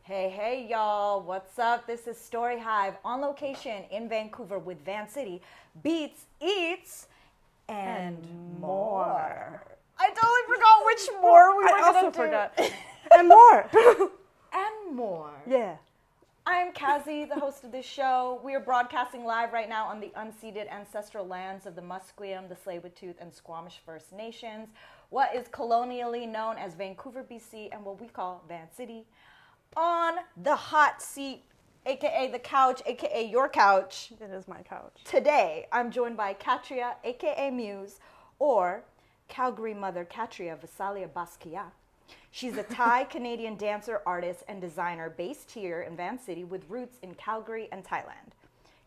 Hey, y'all. What's up? This is STORYHIVE on location in Vancouver with Vancity, Beats, Eats, and more. I totally forgot which more we were going to do. I also forgot. And more. And more. Yeah. I'm Kazi, the host of this show. We are broadcasting live right now on the unceded ancestral lands of the Musqueam, the Tsleil-Waututh, and Squamish First Nations, what is colonially known as Vancouver, BC, and what we call Vancity. On the hot seat, aka the couch, aka your couch. It is my couch. Today, I'm joined by Katria, aka Muse, or Calgary Mother Katria Basquiat. She's a Thai-Canadian dancer, artist, and designer based here in Vancity with roots in Calgary and Thailand.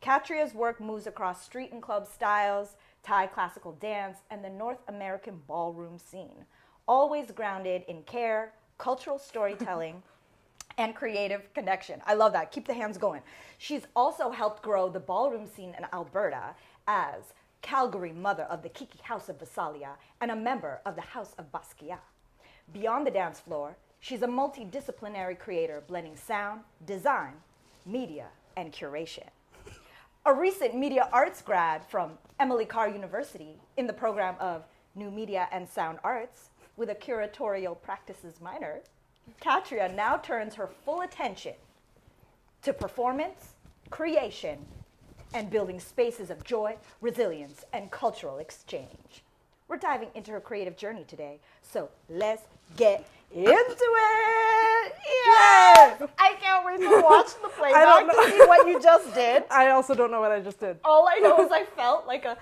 Katria's work moves across street and club styles, Thai classical dance, and the North American ballroom scene, always grounded in care, cultural storytelling, and creative connection. I love that. Keep the hands going. She's also helped grow the ballroom scene in Alberta as Calgary Mother of the Kiki House of Gvasalia and a member of the House of Basquiat. Beyond the dance floor, she's a multidisciplinary creator blending sound, design, media, and curation. A recent media arts grad from Emily Carr University in the program of New Media and Sound Arts with a curatorial practices minor, Katria now turns her full attention to performance, creation, and building spaces of joy, resilience, and cultural exchange. We're diving into her creative journey today, so let's get into it! Yes! I can't wait to watch the playback to see what you just did. I also don't know what I just did. All I know is I felt like a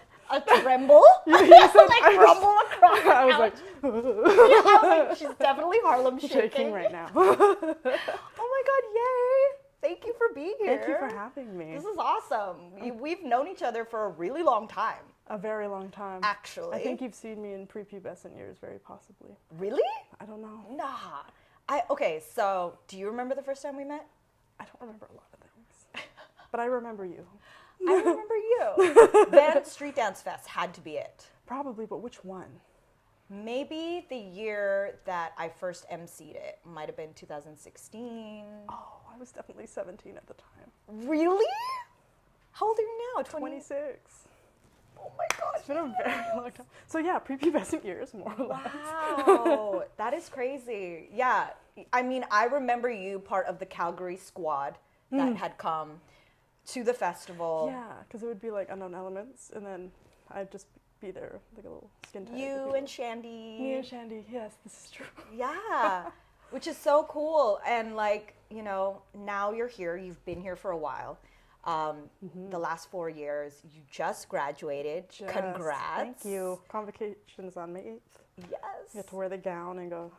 tremble, like rumble across the I was couch. like, Yeah, I was like, she's definitely Harlem shaking right now. Oh my God, yay! Thank you for being here. Thank you for having me. This is awesome. We've known each other for a really long time. A very long time. Actually. I think you've seen me in prepubescent years, very possibly. Really? I don't know. Nah. Okay, so do you remember the first time we met? I don't remember a lot of things. But I remember you. I remember you. Then Street Dance Fest had to be it. Probably, but which one? Maybe the year that I first emceed it. Might have been 2016. Oh, I was definitely 17 at the time. Really? How old are you now? 26. Oh my God. It's been a very long time. So yeah, prepubescent years, more or less. Wow. That is crazy. Yeah. I mean, I remember you part of the Calgary squad that had come to the festival. Yeah, because it would be like Unknown Elements, and then I'd just be there, like a little skin tag. You and Shandy. Me and Shandy, yes, this is true. Yeah, which is so cool. And like, you know, now you're here. You've been here for a while. The last 4 years, you just graduated. Congrats. Thank you. Convocation's on May 8th. Yes. You have to wear the gown and go.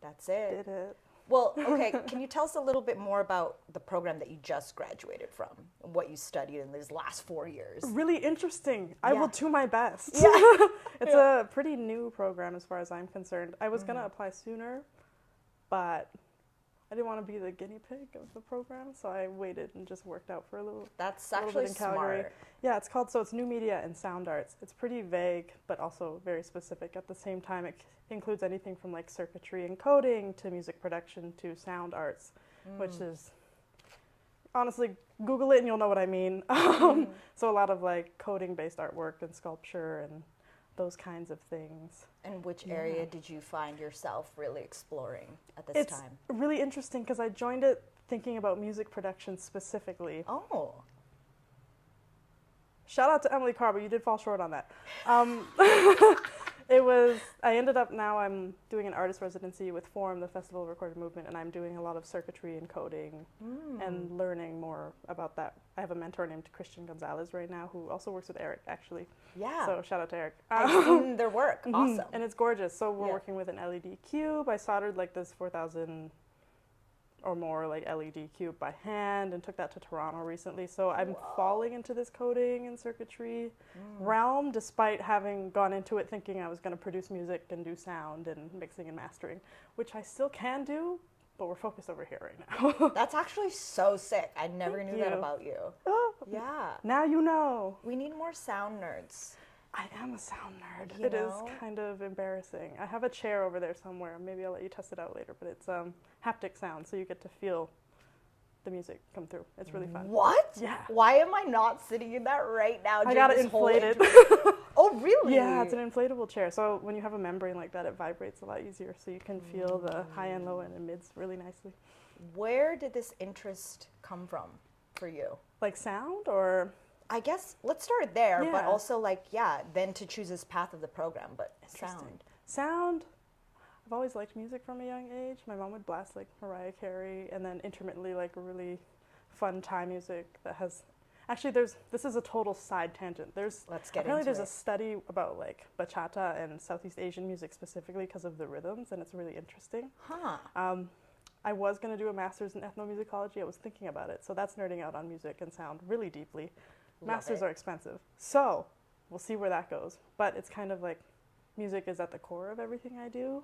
That's it. Did it. Well, okay, can you tell us a little bit more about the program that you just graduated from and what you studied in these last 4 years? Really interesting. I will do my best. Yeah. It's a pretty new program as far as I'm concerned. I was going to apply sooner, but I didn't want to be the guinea pig of the program, so I waited and just worked out for a little. That's little actually bit in Calgary. smart. Yeah, it's New Media and Sound Arts. It's pretty vague, but also very specific at the same time. It includes anything from like circuitry and coding to music production to sound arts, which is, honestly, Google it and you'll know what I mean. So a lot of like coding-based artwork and sculpture and those kinds of things. And which area did you find yourself really exploring at this time? It's really interesting because I joined it thinking about music production specifically. Oh. Shout out to Emily Carr, but you did fall short on that. I'm doing an artist residency with Form, the Festival of Recorded Movement, and I'm doing a lot of circuitry and coding and learning more about that. I have a mentor named Christian Gonzalez right now who also works with Eric, actually. Yeah. So shout out to Eric. I've seen their work. Awesome. And it's gorgeous. So we're working with an LED cube. I soldered like this 4,000 or more like LED cube by hand and took that to Toronto recently. So I'm falling into this coding and circuitry realm despite having gone into it thinking I was going to produce music and do sound and mixing and mastering, which I still can do, but we're focused over here right now. That's actually so sick. I never knew that about you. Oh, Yeah. now you know. We need more sound nerds. I am a sound nerd. You It is know? kind of embarrassing. I have a chair over there somewhere. Maybe I'll let you test it out later. But it's haptic sound, so you get to feel the music come through. It's really fun. What? Yeah. Why am I not sitting in that right now? I got it during this whole inflated. Oh, really? Yeah, it's an inflatable chair. So when you have a membrane like that, it vibrates a lot easier. So you can feel the high end, low end, and mids really nicely. Where did this interest come from for you? Like sound or? I guess let's start there, but Yeah. also like, yeah, then to choose this path of the program, but sound. Sound. I've always liked music from a young age. My mom would blast like Mariah Carey, and then intermittently like really fun Thai music that has. Actually, this is a total side tangent. Let's get apparently into there's it. a study about like bachata and Southeast Asian music specifically because of the rhythms, and it's really interesting. Huh. I was going to do a master's in ethnomusicology. I was thinking about it, so that's nerding out on music and sound really deeply. Masters are expensive, so we'll see where that goes. But it's kind of like music is at the core of everything I do,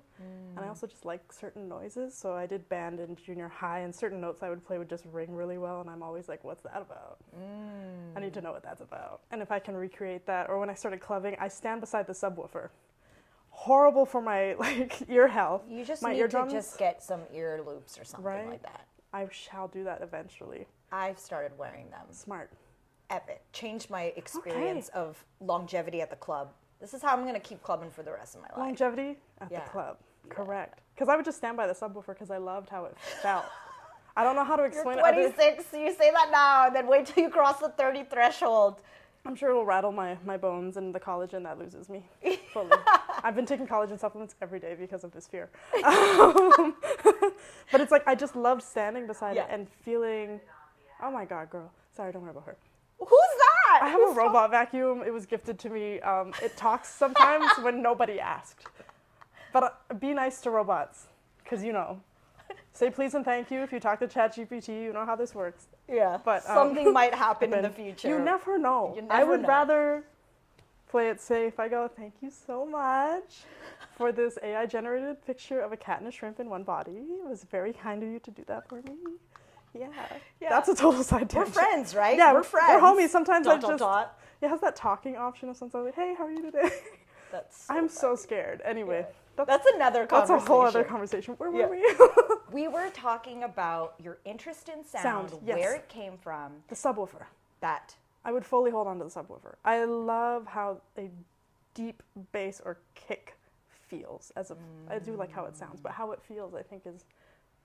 and I also just like certain noises. So I did band in junior high, and certain notes I would play would just ring really well, and I'm always like, what's that about? I need to know what that's about. And if I can recreate that, or when I started clubbing, I stand beside the subwoofer. Horrible for my like ear health. You just my need eardrums, to just get some ear loops or something Right? like that. I shall do that eventually. I've started wearing them. Smart. Epic. Changed my experience of longevity at the club. This is how I'm going to keep clubbing for the rest of my life. Longevity at Yeah. the club. Correct. Because I would just stand by the subwoofer because I loved how it felt. I don't know how to explain You're it. 26, you say that now, and then wait till you cross the 30 threshold. I'm sure it'll rattle my bones, and the collagen that loses me fully. I've been taking collagen supplements every day because of this fear. But it's like I just loved standing beside it and feeling, oh my God, girl. Sorry, don't worry about her. Who's that? I have a robot vacuum. It was gifted to me. It talks sometimes when nobody asked. But be nice to robots, because you know. Say please and thank you if you talk to ChatGPT. You know how this works. Yeah, But something might happen in the future. You never know. You I never would know. rather play it safe. I go, thank you so much for this AI-generated picture of a cat and a shrimp in one body. It was very kind of you to do that for me. Yeah. That's a total side We're tangent. friends, right? Yeah, we're friends. We're homies. Sometimes Dot, I dot, just dot. it has that talking option of sometimes like, hey, how are you today? That's I'm so scared. Anyway, That's another that's conversation. a whole other conversation. Where were we? We were talking about your interest in sound, Sound, yes. where it came from, The subwoofer. that. I would fully hold on to the subwoofer. I love how a deep bass or kick feels. I do like how it sounds, but how it feels, I think, is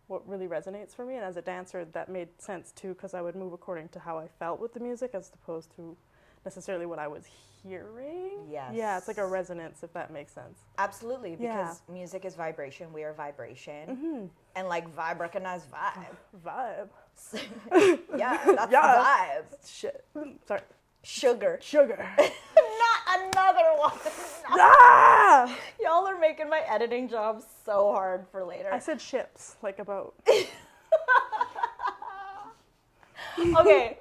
what really resonates for me. And as a dancer, that made sense too, because I would move according to how I felt with the music, as opposed to necessarily what I was hearing. Yes. Yeah, it's like a resonance, if that makes sense. Absolutely, Yeah. because music is vibration, we are vibration. And like vibe recognize vibe. Vibe. Yeah, that's vibe. Shit. Sorry. Sugar. Sugar. Not another one. Ah! Y'all are making my editing job so hard for later. I said ships, like about. Okay,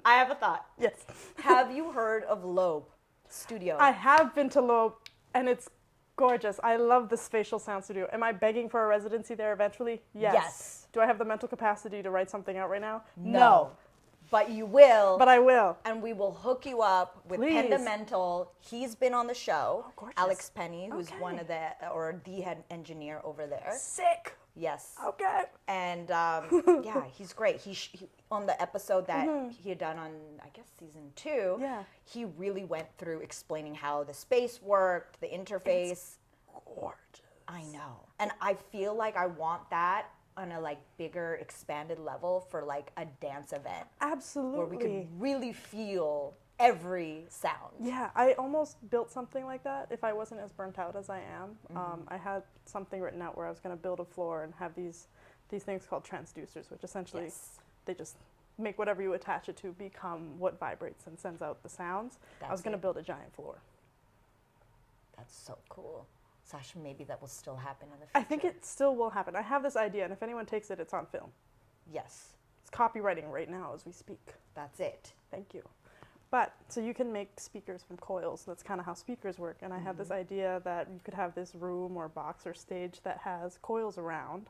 I have a thought. Yes. Have you heard of Lobe Studio? I have been to Lobe, and it's gorgeous. I love the spatial sound studio. Am I begging for a residency there eventually? Yes. Do I have the mental capacity to write something out right now? No. But you will. But I will. And we will hook you up with Please. Pendamental. He's been on the show. Oh, gorgeous. Alex Penny, who's Okay. one of the head engineer over there. Sick. Yes. Okay. And yeah, he's great. He on the episode that he had done on, I guess, season 2, Yeah. he really went through explaining how the space worked, the interface. Gorgeous. I know. And I feel like I want that on a like bigger, expanded level for like a dance event. Absolutely. Where we could really feel every sound. Yeah, I almost built something like that if I wasn't as burnt out as I am. I had something written out where I was going to build a floor and have these things called transducers, which essentially they just make whatever you attach it to become what vibrates and sends out the sounds. I was going to build a giant floor. That's so cool. Sasha, maybe that will still happen in the future. I think it still will happen. I have this idea, and if anyone takes it, it's on film. Yes, It's copywriting right now as we speak. that's it. Thank you. But, so you can make speakers from coils. That's kind of how speakers work. And I had this idea that you could have this room or box or stage that has coils around,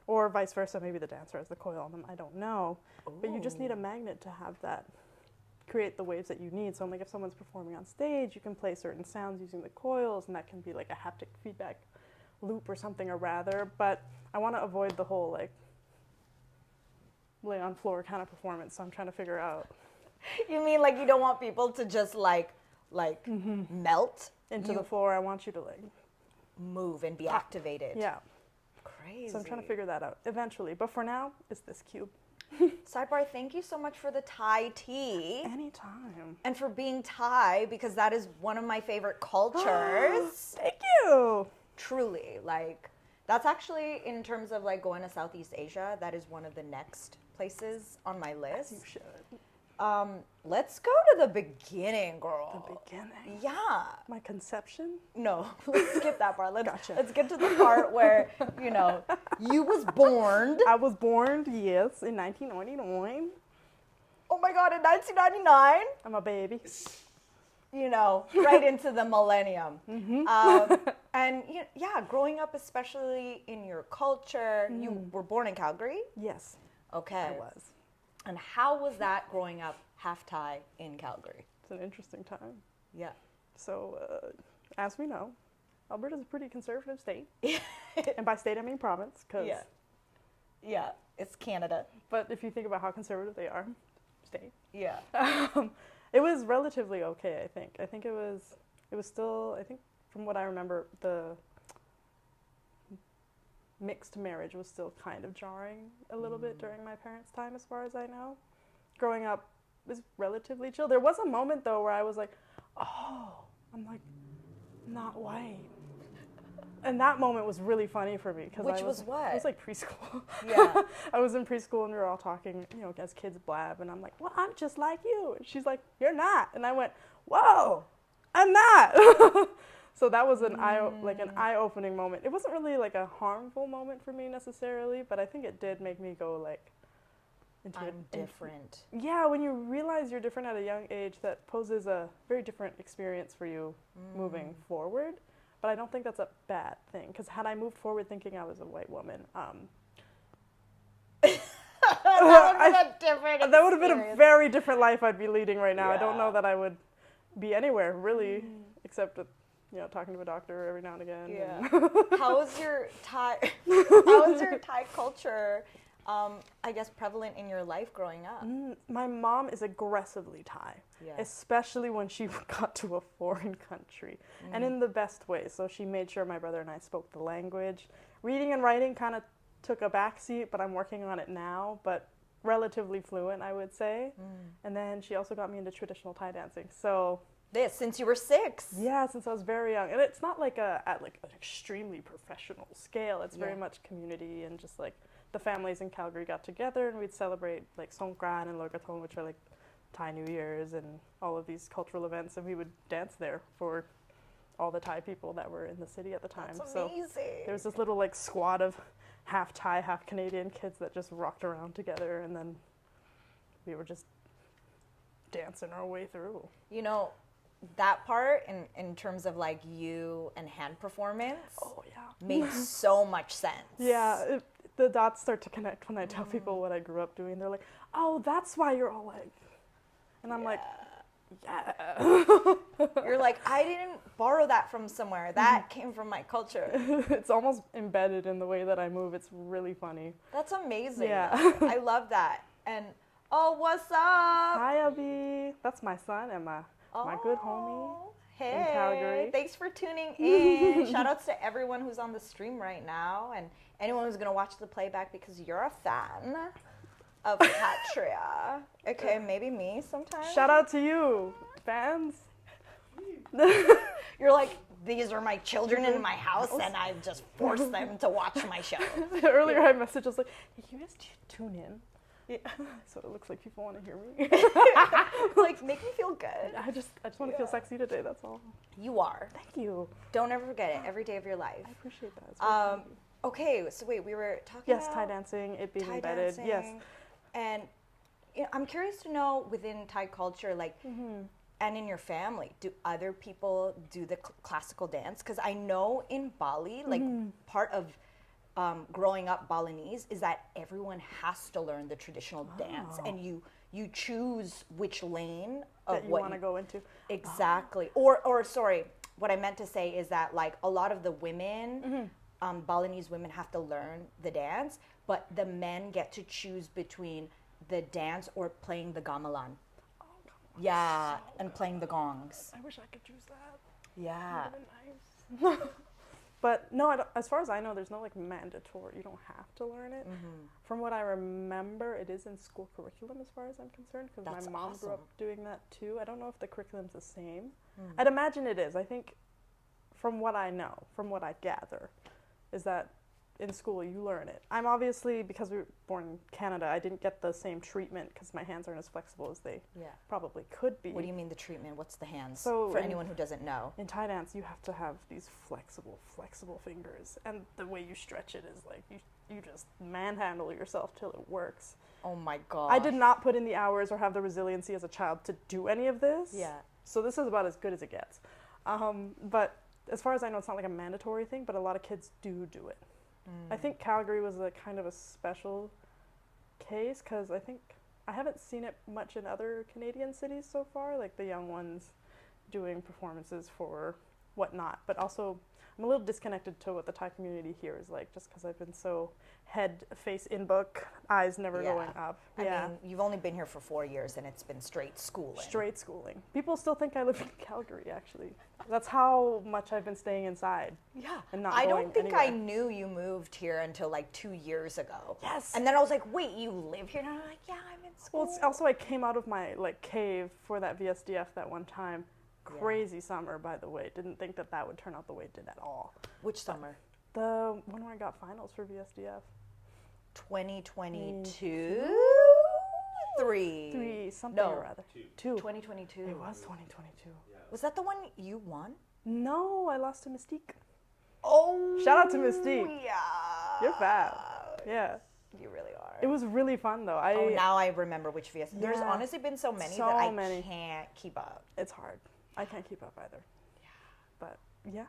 or vice versa. Maybe the dancer has the coil on them. I don't know. But you just need a magnet to have that create the waves that you need. So like if someone's performing on stage, you can play certain sounds using the coils, and that can be like a haptic feedback loop or something, or rather. But I want to avoid the whole like lay on floor kind of performance. So I'm trying to figure out. You mean like you don't want people to just like melt Into the floor. I want you to like move and be activated. Yeah. Crazy. So I'm trying to figure that out eventually. But for now, it's this cube. Sidebar, thank you so much for the Thai tea. Anytime. And for being Thai, because that is one of my favorite cultures. Thank you. Truly. Like, that's actually, in terms of like going to Southeast Asia, that is one of the next places on my list. You should. Let's go to the beginning, girl. The beginning. Yeah. My conception? No, let's skip that part. Gotcha. Let's get to the part where, you know, you was born. I was born, yes, in 1999. Oh my God, in 1999. I'm a baby. You know, right into the millennium. And yeah, growing up, especially in your culture, you were born in Calgary? Yes. Okay. I was. And how was that growing up half Thai in Calgary? It's an interesting time. Yeah. So, as we know, Alberta's a pretty conservative state. And by state, I mean province. Cause Yeah, it's Canada. But if you think about how conservative they are, state. Yeah. It was relatively okay, I think. I think it was still, I think from what I remember, the mixed marriage was still kind of jarring a little bit during my parents' time, as far as I know. Growing up was relatively chill. There was a moment, though, where I was like, oh, I'm like, not white. And that moment was really funny for me. Which was what? It was like preschool. Yeah. I was in preschool and we were all talking, you know, as kids blab. And I'm like, well, I'm just like you. And she's like, you're not. And I went, whoa, I'm not. So that was an eye-opening moment. It wasn't really like a harmful moment for me necessarily, but I think it did make me go like, I'm different. Yeah, when you realize you're different at a young age, that poses a very different experience for you moving forward. But I don't think that's a bad thing, because had I moved forward thinking I was a white woman, that would have been a very different life I'd be leading right now. Yeah. I don't know that I would be anywhere really, except with, you know, talking to a doctor every now and again. Yeah. How was your Thai culture, I guess, prevalent in your life growing up? My mom is aggressively Thai, especially when she got to a foreign country, and in the best way. So she made sure my brother and I spoke the language. Reading and writing kind of took a backseat, but I'm working on it now, but relatively fluent, I would say. And then she also got me into traditional Thai dancing. So since you were 6? Yeah, since I was very young. And it's not like at like an extremely professional scale. It's very much community, and just like the families in Calgary got together and we'd celebrate like Songkran and Lorgatong, which are like Thai New Year's and all of these cultural events, and we would dance there for all the Thai people that were in the city at the time. That's amazing. So there was this little like squad of half Thai, half Canadian kids that just rocked around together, and then we were just dancing our way through. You know, that part in terms of like you and hand performance made so much sense. Yeah, the dots start to connect when I tell people what I grew up doing. They're like, oh, that's why you're all like, and I'm like, yeah. You're like, I didn't borrow that from somewhere. That came from my culture. It's almost embedded in the way that I move. It's really funny. That's amazing. Yeah. I love that. And, oh, what's up? Hi, Abby. That's my son and my good homie in Calgary. Thanks for tuning in. Shout outs to everyone who's on the stream right now, and anyone who's going to watch the playback because you're a fan of Katria. Okay, maybe me sometimes. Shout out to you, fans. You're like, these are my children in my house, and I've just forced them to watch my show. Earlier I messaged, I was like, hey, you guys tune in. Yeah. So it looks like people want to hear me. Like, make me feel good. I just want to feel sexy today, that's all. You are. Thank you. Don't ever forget it, every day of your life. I appreciate that. Okay, so wait, we were talking about... Yes, Thai dancing, it being embedded. Dancing. Yes. And you know, I'm curious to know, within Thai culture, like, and in your family, do other people do the classical dance? Because I know in Bali, like, part of growing up Balinese is that everyone has to learn the traditional dance, and you choose which lane of that you what want to go into. exactly. Or sorry, what I meant to say is that like a lot of the women, Balinese women have to learn the dance, but the men get to choose between the dance or playing the gamelan. Yeah, and playing the gongs. I wish I could choose that. Yeah. Nice. But no, as far as I know, there's no like mandatory. You don't have to learn it. From what I remember, it is in school curriculum as far as I'm concerned, because my mom grew up doing that too. I don't know if the curriculum's the same. I'd imagine it is. I think from what I know, from what I gather, is that in school you learn it. I'm obviously, because we were born in Canada, I didn't get the same treatment because my hands aren't as flexible as they probably could be. What do you mean the treatment? What's the hands? So for anyone who doesn't know. In Thai dance, you have to have these flexible fingers, and the way you stretch it is like you just manhandle yourself till it works. Oh my god. I did not put in the hours or have the resiliency as a child to do any of this. Yeah. So this is about as good as it gets. But as far as I know, it's not like a mandatory thing, but a lot of kids do it. I think Calgary was a kind of a special case because I haven't seen it much in other Canadian cities so far, like the young ones doing performances for whatnot. But also, I'm a little disconnected to what the Thai community here is like, just because I've been so face in book, eyes never going up. I mean, you've only been here for 4 years and it's been straight schooling. Straight schooling. People still think I live in Calgary, actually. That's how much I've been staying inside. Yeah. And not I going don't think anywhere. I knew you moved here until like 2 years ago. Yes. And then I was like, wait, you live here? And I'm like, yeah, I'm in school. Well, it's also I came out of my like cave for that VSDF that one time. Crazy summer, by the way. Didn't think that would turn out the way it did at all. Which summer? The one where I got finals for VSDF. 2022? 3. Something No. or other. 2. 2022. It was 2022. Was that the one you won? No, I lost to Mystique. Oh. Shout out to Mystique. Yeah. You're fab. Yeah. You really are. It was really fun though. Now I remember which VS. There's Yeah. honestly been so many So that I many. can't keep up. It's hard. I can't keep up either. Yeah. But yeah,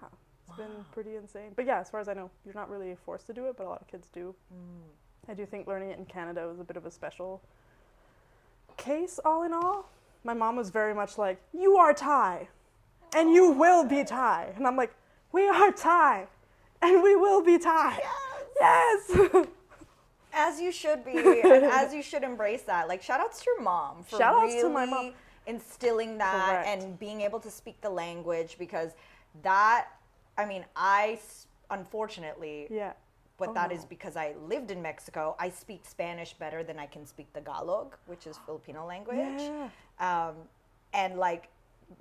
it's been pretty insane. But yeah, as far as I know, you're not really forced to do it, but a lot of kids do. I do think learning it in Canada was a bit of a special case, all in all. My mom was very much like, you are Thai, and you will be Thai. And I'm like, we are Thai, and we will be Thai. Yes! As you should be, and as you should embrace that. Like, shout outs to your mom for Shout outs really to my mom. instilling that. Correct. And being able to speak the language, because unfortunately, but that is because I lived in Mexico. I speak Spanish better than I can speak Tagalog, which is Filipino language. Yeah. And like,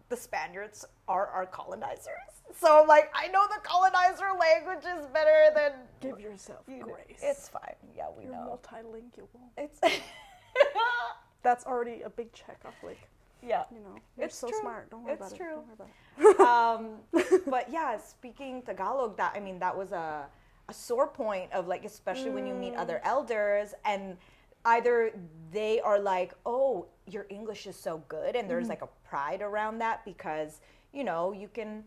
the Spaniards are our colonizers. So like, I know the colonizer language is better than... Give yourself grace. It's fine. Yeah, we You're know. multilingual. It's... That's already a big check off, like, Yeah. you know, you're It's so true. smart. Don't worry It's about it. true. Don't worry about it. But yeah, speaking Tagalog, that was a sore point of like, especially when you meet other elders, and either they are like, oh, your English is so good, and there's like a pride around that because, you know, you can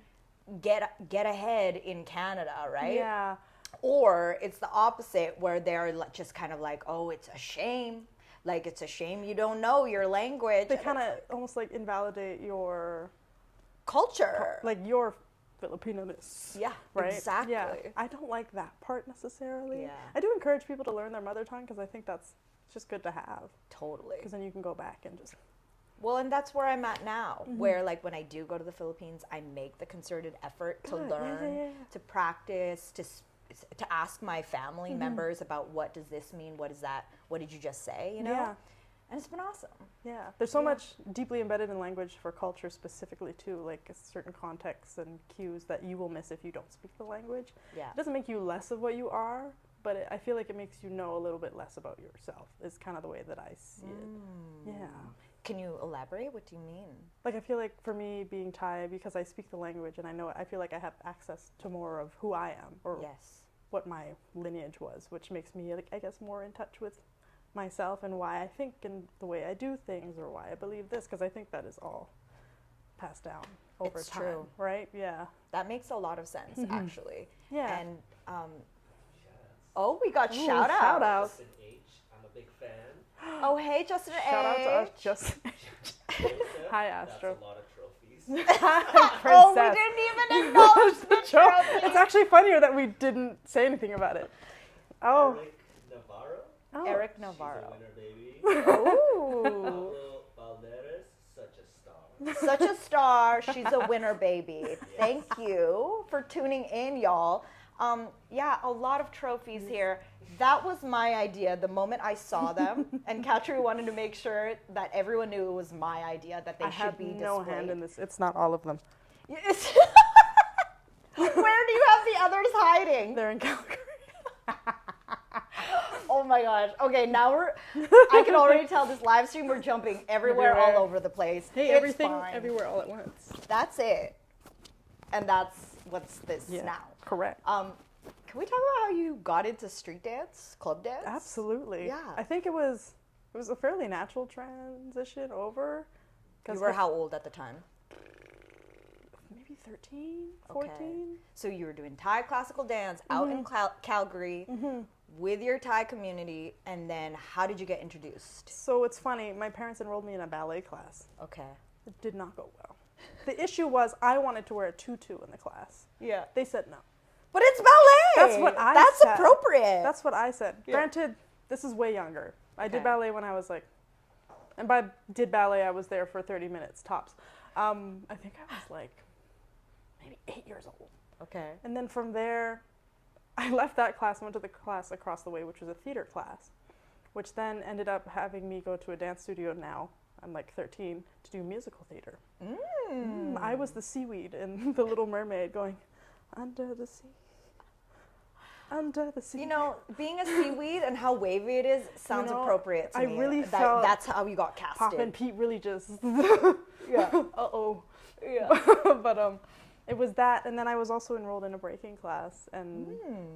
get ahead in Canada, right? Yeah. Or it's the opposite, where they're just kind of like, oh, it's a shame. Like, it's a shame you don't know your language. They kind of almost like invalidate your culture. like your Filipino-ness. Yeah, right? exactly. Yeah. I don't like that part necessarily. Yeah. I do encourage people to learn their mother tongue because I think that's just good to have. Totally. Because then you can go back and just... Well, and that's where I'm at now, where like when I do go to the Philippines, I make the concerted effort to Good. Yeah, learn, yeah, yeah. to practice, to ask my family members about what does this mean, what is that, what did you just say, you know? Yeah. And it's been awesome. Yeah. There's so much deeply embedded in language for culture specifically too, like certain contexts and cues that you will miss if you don't speak the language. Yeah. It doesn't make you less of what you are, but I feel like it makes you know a little bit less about yourself is kind of the way that I see it. Yeah. Can you elaborate? What do you mean? Like, I feel like for me being Thai, because I speak the language and I know it, I feel like I have access to more of who I am or Yes. what my lineage was, which makes me, like, I guess, more in touch with myself and why I think and the way I do things or why I believe this, because I think that is all passed down over It's time, true. right? Yeah. That makes a lot of sense, actually. Yeah. And Oh, we got Ooh, shout outs. shout outs. Justin H. I'm a big fan. Oh, hey, Justin Shout out to us, H. Justin. Joseph, Hi, Astro. That's a lot of trophies. Oh, we Princess. didn't even acknowledge the trophy. It's actually funnier that we didn't say anything about it. Oh. Eric Navarro. Oh. Eric She's Navarro. a winner, baby. Ooh. Pablo Valderes, such a star. Such a star. She's a winner, baby. Thank you for tuning in, y'all. Yeah, a lot of trophies here. That was my idea the moment I saw them, and Katria wanted to make sure that everyone knew it was my idea, that they I should had be no displayed. hand in this. It's not all of them. Yes. Where do you have the others hiding? They're in Calgary. Oh my gosh. Okay, now I can already tell this live stream, we're jumping everywhere, Everywhere. all over the place. Hey, It's everything, fine. everywhere, all at once. That's it. And that's what's this Yeah, now. correct. Can we talk about how you got into street dance, club dance? Absolutely. Yeah. I think it was a fairly natural transition over. You were how old at the time? Maybe 13, 14. Okay. So you were doing Thai classical dance out in Calgary with your Thai community, and then how did you get introduced? So it's funny, my parents enrolled me in a ballet class. Okay. It did not go well. The issue was I wanted to wear a tutu in the class. Yeah. They said no. But it's ballet. That's what I That's said. appropriate. That's what I said. Yeah. Granted, this is way younger. I did Okay. ballet when I was like, and by did ballet, I was there for 30 minutes tops. I think I was like maybe 8 years old. Okay. And then from there, I left that class and went to the class across the way, which was a theater class, which then ended up having me go to a dance studio now. I'm like 13 to do musical theater. I was the seaweed in The Little Mermaid going, under the sea, under the sea. You know, being a seaweed and how wavy it is sounds appropriate to I me. really felt that's how you got casted. Pop and Pete really just, Yeah. uh-oh. Yeah. But it was that, and then I was also enrolled in a breaking class and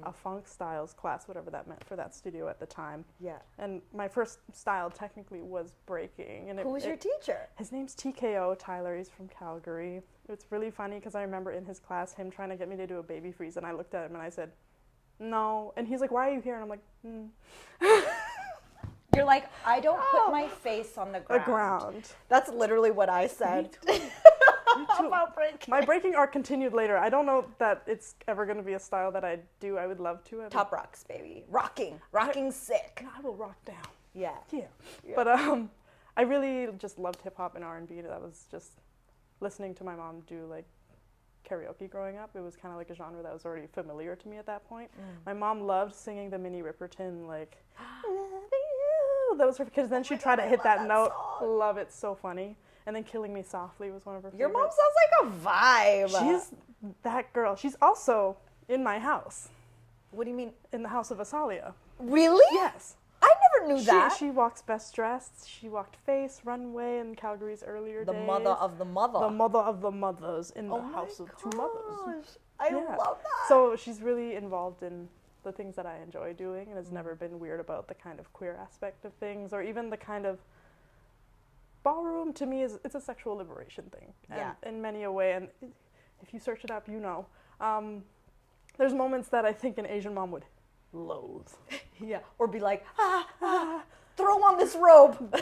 a funk styles class, whatever that meant for that studio at the time. Yeah. And my first style technically was breaking. And Who was your teacher? His name's TKO, Tyler. He's from Calgary. It's really funny because I remember in his class him trying to get me to do a baby freeze, and I looked at him and I said, no. And he's like, why are you here? And I'm like, You're like, I don't put my face on the the ground. ground. That's literally what I said. Me too. About breaking. My breaking arc continued later. I don't know that it's ever going to be a style that I do. I would love to. Top rocks, baby. Rocking sick. I will rock down. Yeah. Yeah. But I really just loved hip hop and R&B. That was just listening to my mom do like karaoke growing up. It was kind of like a genre that was already familiar to me at that point. My mom loved singing the Minnie Riperton, like, loving you. That was her, because then she'd try to hit that note. song. Love it, so funny. And then Killing Me Softly was one of her Your mom favorites. sounds like a vibe. She's that girl. She's also in my house, What do you mean? in the House of Basquiat. Really? Yes. I never knew that. She walks best dressed. She walked Face, Runway in Calgary's earlier The days. mother of the mother. The mother of the mothers in Oh the my House of Two Mothers. I Yeah. love that. So she's really involved in the things that I enjoy doing and has never been weird about the kind of queer aspect of things, or even the kind of ballroom. To me, it's a sexual liberation thing, and Yeah. in many a way. And if you search it up, you know. There's moments that I think an Asian mom would loathe. Yeah. Or be like, throw on this robe.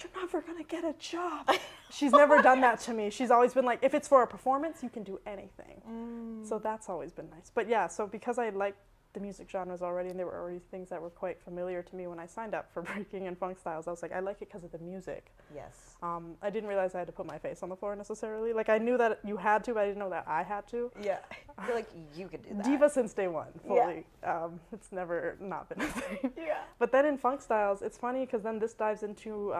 You're never gonna get a job. She's never done that to me. She's always been like, if it's for a performance, you can do anything. So that's always been nice. But yeah, so because I liked the music genres already, and there were already things that were quite familiar to me when I signed up for breaking and funk styles, I was like, I like it because of the music. Yes. I didn't realize I had to put my face on the floor necessarily. Like, I knew that you had to, but I didn't know that I had to. Yeah. You're like, you could do that. Diva since day one, Yeah. fully. It's never not been a thing. Yeah. But then in funk styles, it's funny because then this dives into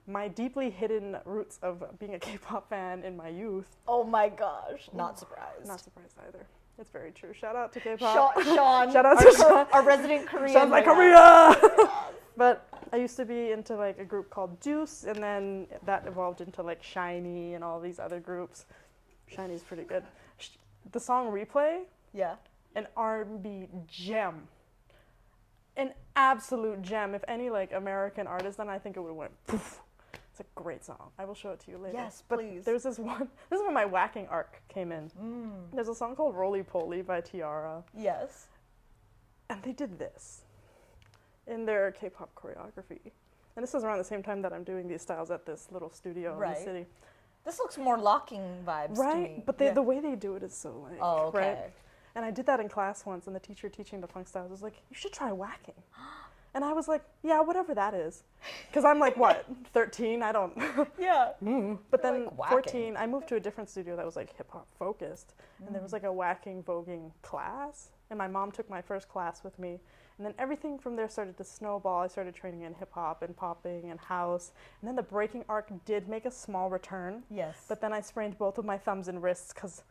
my deeply hidden roots of being a K-pop fan in my youth. Oh my gosh. Not surprised. Not surprised either. It's very true. Shout out to K-pop. Sean. Shout out our, to Sean. our resident Korean. Sounds like man. Korea! But I used to be into like a group called Deuce, and then that evolved into like Shiny and all these other groups. Shiny's pretty good. The song Replay, Yeah. an R&B gem. An absolute gem. If any like American artist, then I think it would have went poof. It's a great song. I will show it to you later. Yes, but please. There's this one. This is when my whacking arc came in. There's a song called Roly Poly by Tiara. Yes. And they did this in their K-pop choreography. And this is around the same time that I'm doing these styles at this little studio in Right. the city. This looks more locking vibes to me. Right, but the way they do it is so like, Oh, okay. right? And I did that in class once, and the teacher teaching the funk styles was like, you should try whacking. And I was like, yeah, whatever that is. Because I'm like, what, 13? I don't. Yeah. But then like, whacking. 14, I moved to a different studio that was like hip hop focused. And there was like a whacking, voguing class. And my mom took my first class with me. And then everything from there started to snowball. I started training in hip hop and popping and house. And then the breaking arc did make a small return. Yes. But then I sprained both of my thumbs and wrists because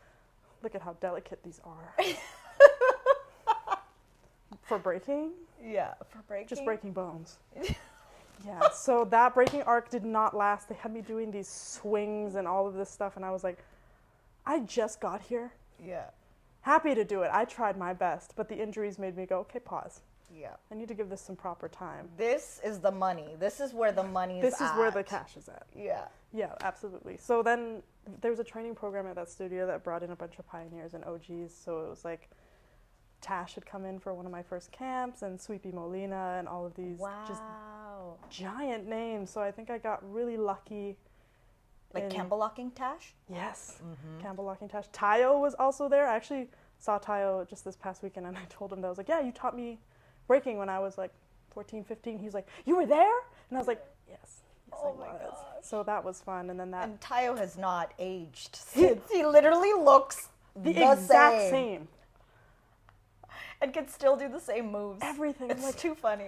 look at how delicate these are. For breaking? Yeah, for breaking. Just breaking bones. Yeah, so that breaking arc did not last. They had me doing these swings and all of this stuff, and I was like, I just got here. Yeah. Happy to do it. I tried my best, but the injuries made me go, okay, pause. Yeah. I need to give this some proper time. This is the money. This is where the money is This is where at. the cash is at. Yeah. Yeah, absolutely. So then there was a training program at that studio that brought in a bunch of pioneers and OGs. So it was like Tash had come in for one of my first camps, and Sweepy Molina, and all of these just Wow. giant names. So I think I got really lucky. Like in- Campbell locking Tash? Yes, Campbell Locking Tash. Tayo was also there. I actually saw Tayo just this past weekend, and I told him that I was like, yeah, you taught me breaking when I was like 14, 15. He's like, you were there? And I was like, yes. Oh I my was. gosh. So that was fun. And then that And Tayo has not aged since. He literally looks the exact same. And can still do the same moves. Everything. It's I'm like, too funny.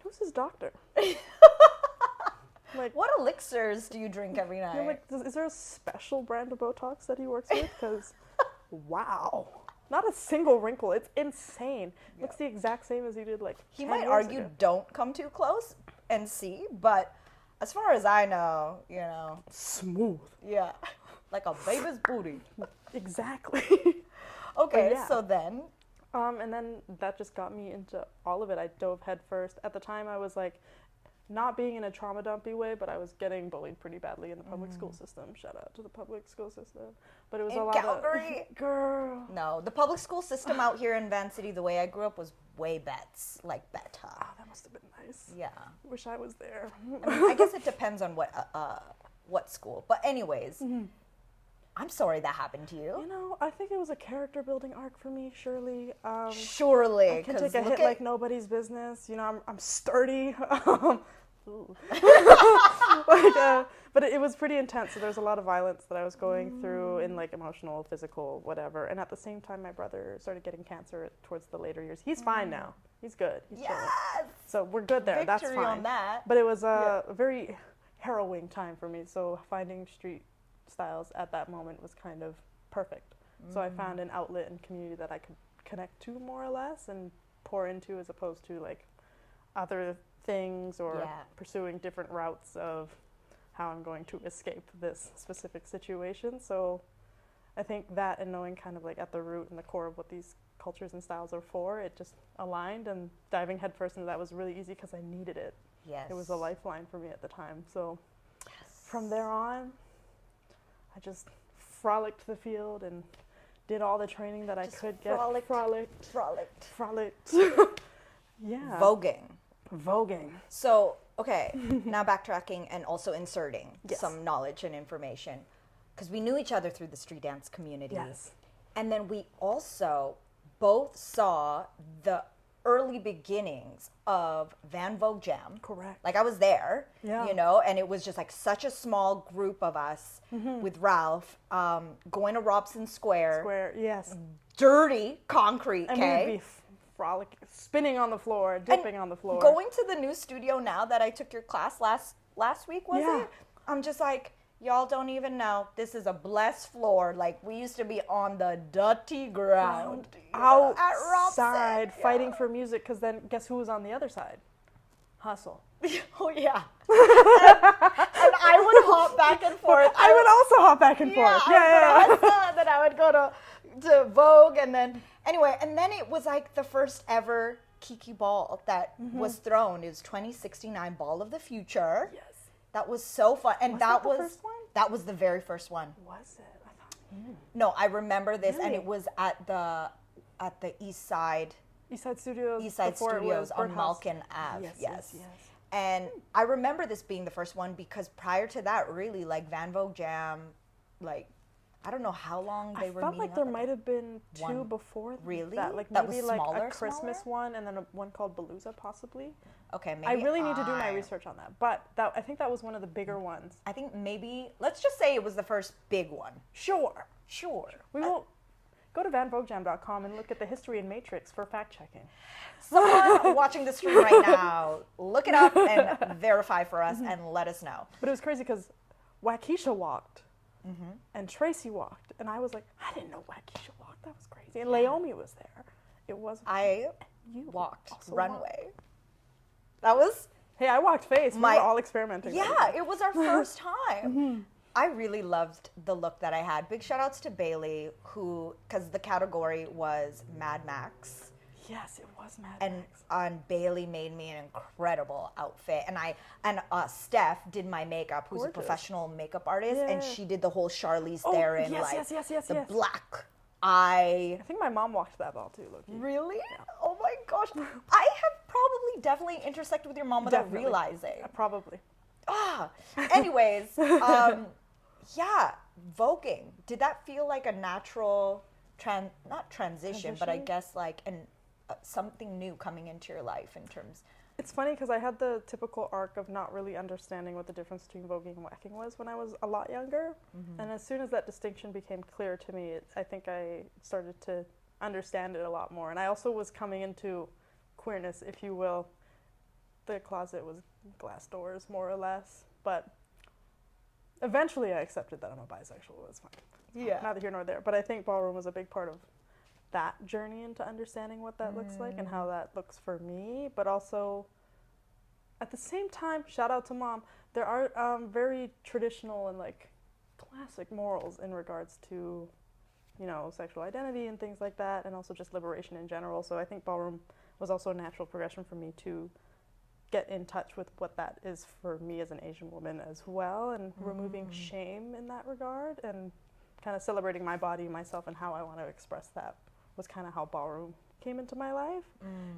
who's his doctor? Like, What elixirs do you drink every night? you're like, is there a special brand of Botox that he works with? Because, wow. Not a single wrinkle. It's insane. Looks the exact same as he did like He 10 might years argue ago. don't come too close and see, but as far as I know, Smooth. yeah, like a baby's booty. Exactly. Okay, yeah. so then, And then that just got me into all of it. I dove head first. At the time, I was like, not being in a trauma dumpy way, but I was getting bullied pretty badly in the public school system. Shout out to the public school system. But it was in a lot Calgary, of girl. no, the public school system out here in Vancity, the way I grew up was way better. Oh, that must have been nice. Yeah, Wish I was there. I mean, I guess it depends on what school. But anyways, I'm sorry that happened to you. You know, I think it was a character building arc for me, surely. Surely, I can 'cause take a look hit at- like nobody's business. You know, I'm sturdy. Ooh. But it was pretty intense. So there was a lot of violence that I was going through in like emotional, physical, whatever. And at the same time, my brother started getting cancer towards the later years. He's fine now. He's good. He's chilling. Yes, So we're good there. That's victory fine. on that. But it was a very harrowing time for me. So finding street styles at that moment was kind of perfect. So I found an outlet and community that I could connect to more or less and pour into, as opposed to like other things or Yeah. pursuing different routes of how I'm going to escape this specific situation. So I think that, and knowing kind of like at the root and the core of what these cultures and styles are for, it just aligned, and diving headfirst into that was really easy because I needed it. Yes, It was a lifeline for me at the time. So from there on, I just frolicked the field and did all the training that Just I could get. frolicked. Frolicked. Yeah. Voguing. Voguing. So, okay, now backtracking and also inserting Yes. some knowledge and information. Because we knew each other through the street dance community. Yes. And then we also both saw the early beginnings of Van Vogue Jam. Correct. Like I was there, Yeah. you know, and it was just like such a small group of us with Ralph going to Robson Square, Square. Yes. dirty concrete, And we okay? would be frolicking, spinning on the floor, dipping on the floor. Going to the new studio now that I took your class last week, was Yeah. it? I'm just like, y'all don't even know. This is a blessed floor. Like we used to be on the dirty ground. you know, at Robson. outside Yeah. fighting for music, because then guess who was on the other side? Hustle. Oh yeah. and I would hop back and forth. I would also hop back and forth. I would go to Hustle, then I would go to Vogue, and then anyway, and then it was like the first ever Kiki ball that was thrown. It was 2069 Ball of the Future. Yes. That was so fun, and Was that that the was first one? that was the very first one. Was it? I thought. No, I remember this, and Really? it was at the East Side Eastside Studios. Eastside before it Studios was on Birdhouse. Malkin Ave. Yes, Yes. yes, yes. And I remember this being the first one because prior to that, really, like Van Vogue Jam, like, I don't know how long they were I felt meeting like there up. might have been two One. before Really? that. Like That maybe was like smaller, a Christmas smaller? one and then one called Belusa possibly. Okay, maybe I really need to do my research on that. But I think that was one of the bigger ones. I think maybe, let's just say it was the first big one. Sure. Sure. We will go to vanvoguejam.com and look at the history and matrix for fact checking. Someone watching the stream right now, look it up and verify for us and let us know. But it was crazy because Waukesha walked and Tracy walked. And I was like, I didn't know Waukesha walked. That was crazy. And Laomi was there. It was. I You walked also runway. That was, Hey, I walked face. We My- were all experimenting. yeah, it was our first time. I really loved the look that I had. Big shout outs to Bailey, who, because the category was Mad Max. Yes, it was Mad And Max. Bailey made me an incredible outfit, and Steph did my makeup, who's Gorgeous. a professional makeup artist, and Yeah. she did the whole Charlize Oh, Theron, yes, like yes, the yes. black eye. I think my mom walked that ball too, Loki. Really? Oh my gosh! I have probably definitely intersected with your mom without Definitely. realizing. Probably. Anyways, yeah, voguing. Did that feel like a natural not transition, but I Transition? guess like something new coming into your life in terms. It's funny because I had the typical arc of not really understanding what the difference between voguing and whacking was when I was a lot younger. And as soon as that distinction became clear to me, I think I started to understand it a lot more. And I also was coming into queerness, if you will. The closet was glass doors, more or less. But eventually I accepted that I'm a bisexual. It's fine. Yeah. Neither here nor there. But I think ballroom was a big part of that journey into understanding what that looks like and how that looks for me. But also, at the same time, shout out to mom, there are very traditional and like classic morals in regards to, you know, sexual identity and things like that, and also just liberation in general. So I think ballroom was also a natural progression for me to get in touch with what that is for me as an Asian woman as well, and removing shame in that regard, and kind of celebrating my body, myself, and how I want to express that was kind of how ballroom came into my life.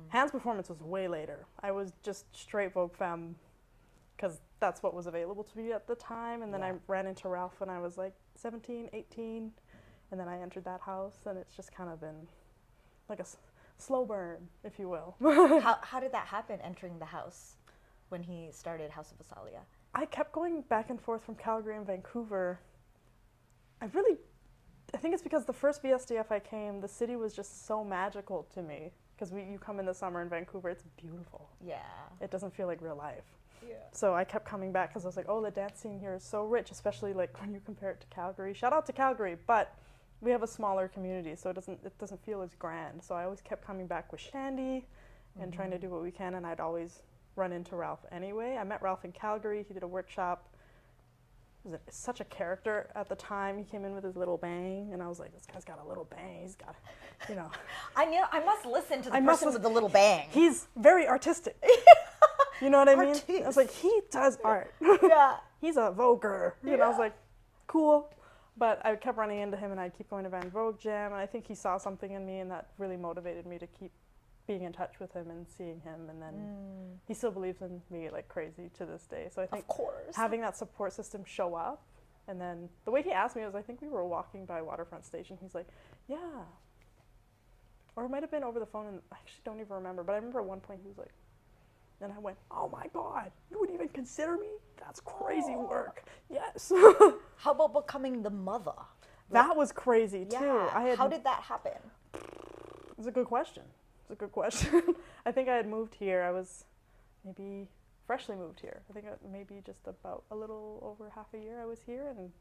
Hands performance was way later. I was just straight Vogue femme because that's what was available to me at the time, and then I ran into Ralph when I was like 17, 18, and then I entered that house, and it's just kind of been like a slow burn, if you will. How did that happen, entering the house when he started House of Basquiat? I kept going back and forth from Calgary and Vancouver. I think it's because the first VSDF I came, the city was just so magical to me. Because you come in the summer in Vancouver, it's beautiful. Yeah. It doesn't feel like real life. Yeah. So I kept coming back because I was like, oh, the dance scene here is so rich, especially like when you compare it to Calgary. Shout out to Calgary, but we have a smaller community, so it doesn't feel as grand. So I always kept coming back with Shandy and trying to do what we can, and I'd always run into Ralph anyway. I met Ralph in Calgary. He did a workshop. Was such a character at the time. He came in with his little bang, and I was like, this guy's got a little bang. He's got, you know. I must listen to the I must person with the little bang. He's very artistic. You know what I mean? Artiste. I was like, he does art. Yeah. He's a voguer. And I Yeah. was like, cool. But I kept running into him, and I'd keep going to Van Vogue Jam, and I think he saw something in me, and that really motivated me to keep being in touch with him and seeing him. And then he still believes in me like crazy to this day. So I think Of course. having that support system show up, and then the way he asked me was, I think we were walking by Waterfront Station. He's like, yeah. Or it might have been over the phone, and I actually don't even remember. But I remember at one point he was like, and I went, oh my God, you would even consider me? That's crazy work. Yes. How about becoming the mother? That was crazy too. Yeah. How did that happen? It's a good question. It's a good question. I think I had moved here. I was maybe freshly moved here. I think maybe just about a little over half a year I was here, and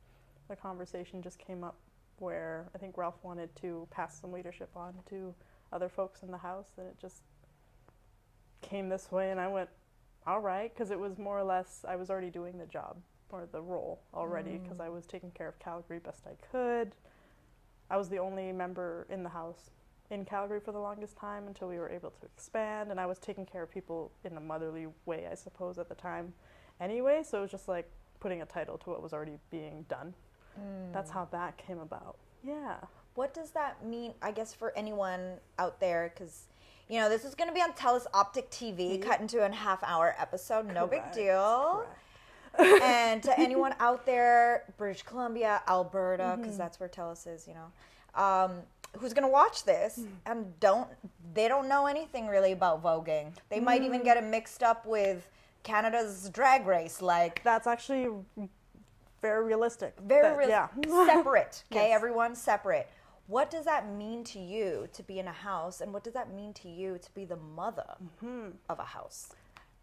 the conversation just came up where I think Ralph wanted to pass some leadership on to other folks in the house, and it just came this way, and I went, all right, because it was more or less, I was already doing the job or the role already, because I was taking care of Calgary best I could. I was the only member in the house in Calgary for the longest time until we were able to expand, and I was taking care of people in a motherly way, I suppose, at the time anyway, so it was just like putting a title to what was already being done. That's how that came about. Yeah. What does that mean, I guess, for anyone out there? Because, You know, this is going to be on TELUS Optic TV, cut into a half-hour episode. No big deal. And to anyone out there, British Columbia, Alberta, because that's where TELUS is, you know, who's going to watch this and they don't know anything really about voguing. They might even get it mixed up with Canada's Drag Race. Like, That's actually very realistic. Separate, okay? Yes. Everyone's separate. What does that mean to you to be in a house, and what does that mean to you to be the mother of a house?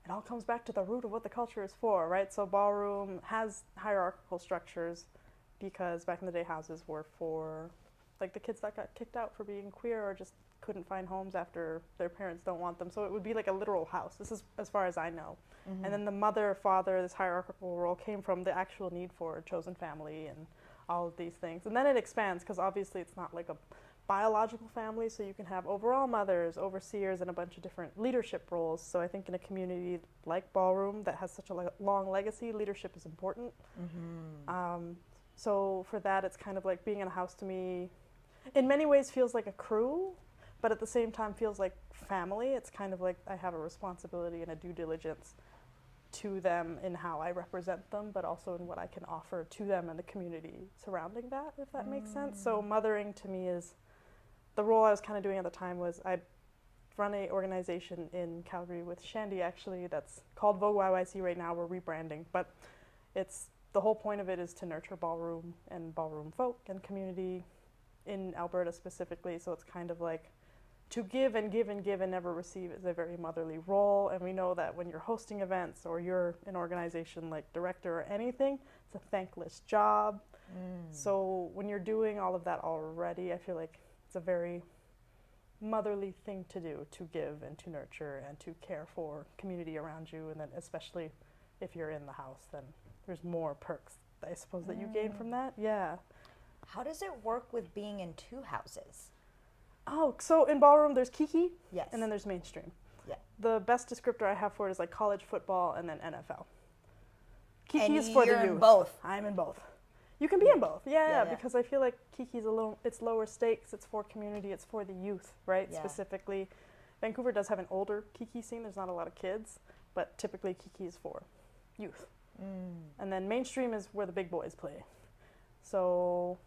It all comes back to the root of what the culture is for, right? So ballroom has hierarchical structures because back in the day houses were for like the kids that got kicked out for being queer or just couldn't find homes after their parents don't want them. So it would be like a literal house. This is as far as I know. And then the mother, father, this hierarchical role came from the actual need for a chosen family and all of these things. And then it expands because obviously it's not like a biological family, so you can have overall mothers, overseers, and a bunch of different leadership roles. So I think in a community like ballroom that has such a long legacy, leadership is important. So for that, it's kind of like being in a house to me, in many ways feels like a crew, but at the same time feels like family. It's kind of like I have a responsibility and a due diligence to them in how I represent them, but also in what I can offer to them and the community surrounding that, if that makes sense. So mothering to me is, the role I was kind of doing at the time was I run a organization in Calgary with Shandy actually that's called Vogue YYC right now. We're rebranding, but it's, the whole point of it is to nurture ballroom and ballroom folk and community in Alberta specifically. So it's kind of like to give and give and give and never receive is a very motherly role. And we know that when you're hosting events or you're an organization like director or anything, it's a thankless job. So when you're doing all of that already, I feel like it's a very motherly thing to do, to give and to nurture and to care for community around you. And then especially if you're in the house, then there's more perks, I suppose, that you gain from that. Yeah. How does it work with being in two houses? Oh, so in ballroom, there's Kiki, Yes. and then there's mainstream. Yeah. The best descriptor I have for it is like college football and then NFL. Kiki And is for the you're youth. in both. I'm in both. You can be in both, yeah, Yeah. because I feel like Kiki's it's lower stakes, it's for community, it's for the youth, right? Yeah. Specifically, Vancouver does have an older Kiki scene. There's not a lot of kids, but typically Kiki is for youth. And then mainstream is where the big boys play. So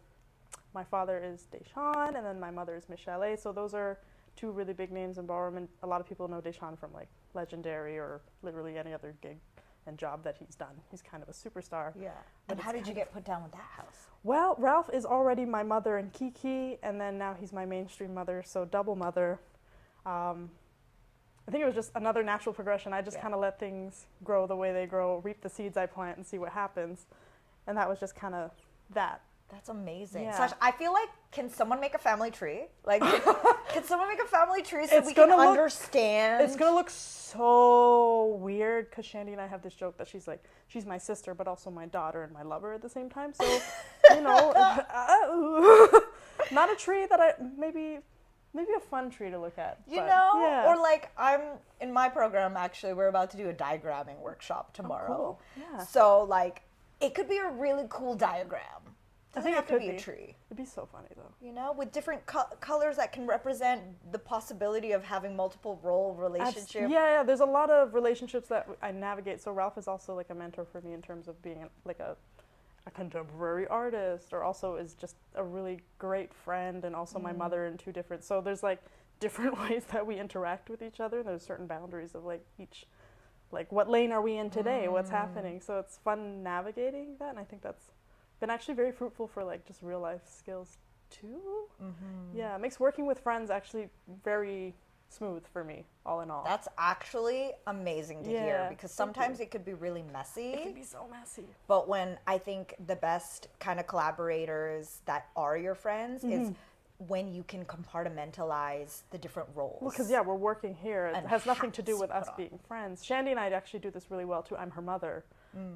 my father is Deshawn, and then my mother is Michelle. So those are two really big names in ballroom, and a lot of people know Deshawn from like Legendary or literally any other gig and job that he's done. He's kind of a superstar. Yeah. But And how did you get put down with that house? Well, Ralph is already my mother and Kiki, and then now he's my mainstream mother, so double mother. I think it was just another natural progression. I just kind of let things grow the way they grow, reap the seeds I plant, and see what happens. And that was just kind of that. That's amazing. Yeah. Sash, I feel like, can someone make a family tree? Like, can someone make a family tree so It's we can gonna look- understand? It's going to look so weird because Shandy and I have this joke that she's like, she's my sister, but also my daughter and my lover at the same time. So, you know, not a tree that maybe a fun tree to look at. You but, know? yeah. Or like, in my program, actually, we're about to do a diagramming workshop tomorrow. Cool. Yeah. So, like, it could be a really cool diagram. Doesn't think it have to could be a be. tree. It'd be so funny though. You know, with different colors that can represent the possibility of having multiple role relationship. Yeah, there's a lot of relationships that I navigate. So Ralph is also like a mentor for me in terms of being like a contemporary artist, or also is just a really great friend and also my mother in two different. So there's like different ways that we interact with each other. And there's certain boundaries of like each, like what lane are we in today? What's happening? So it's fun navigating that, and I think that's been actually very fruitful for like just real life skills too. Yeah, it makes working with friends actually very smooth for me, all in all. That's actually amazing to hear, Yeah, because thank sometimes you. it could be really messy. It can be so messy. But when I think the best kind of collaborators that are your friends is when you can compartmentalize the different roles. Well, because we're working here. It And has nothing to do hats with us put on. being friends. Shandy and I actually do this really well too. I'm her mother,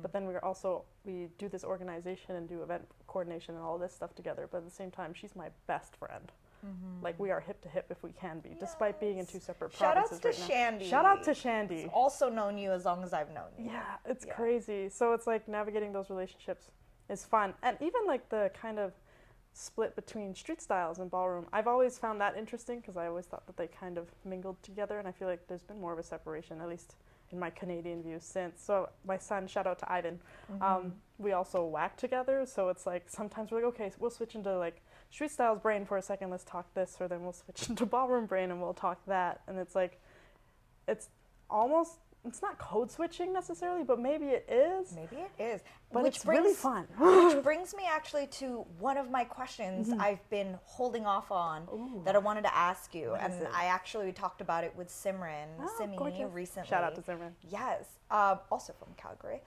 but then we do this organization and do event coordination and all this stuff together. But at the same time, she's my best friend. Like we are hip to hip if we can be, despite being in two separate Shout outs provinces to right now. Shandy. Shout out to Shandy. I've also known you as long as I've known you. Yeah, it's Yeah. crazy. So it's like navigating those relationships is fun. And even like the kind of split between street styles and ballroom. I've always found that interesting because I always thought that they kind of mingled together, and I feel like there's been more of a separation, at least in my Canadian view, since. So my son, shout out to Ivan, we also whack together, so it's like sometimes we're like, okay, so we'll switch into like street styles brain for a second, let's talk this, or then we'll switch into ballroom brain and we'll talk that. And it's like, it's almost, it's not code switching necessarily, but maybe it is. Maybe it is. But it's really fun. Which brings me actually to one of my questions I've been holding off on that I wanted to ask you. What And is it? I actually talked about it with Simran, Simi, gorgeous. recently. Shout out to Simran. Yes, also from Calgary.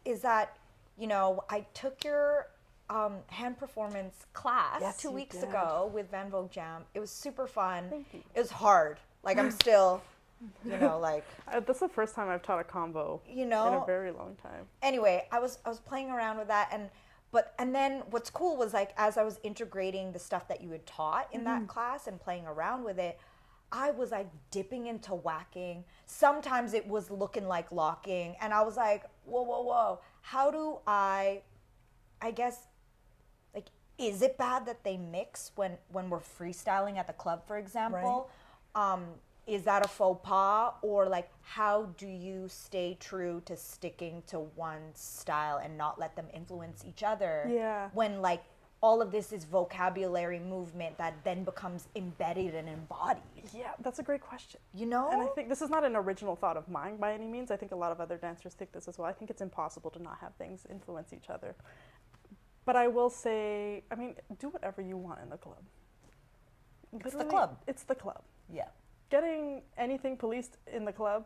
Is that, you know, I took your hand performance class Yes, 2 you weeks did. ago with Van Vogue Jam. It was super fun. Thank you. It was hard. Like, I'm still, you know, like, That's the first time I've taught a combo you in know. a very long time. Anyway, I was playing around with that, and then what's cool was, like, as I was integrating the stuff that you had taught in that class and playing around with it, I was like dipping into whacking. Sometimes it was looking like locking, and I was like, whoa, how do I guess, like, is it bad that they mix when we're freestyling at the club, for example? Is that a faux pas, or like, how do you stay true to sticking to one style and not let them influence each other? Yeah. When, like, all of this is vocabulary movement that then becomes embedded and embodied, Yeah, that's a great question. you know? And I think this is not an original thought of mine by any means. I think a lot of other dancers think this as well. I think it's impossible to not have things influence each other. But I will say, I mean, do whatever you want in the club. It's the Literally, club. It's the club. Yeah. Getting anything policed in the club,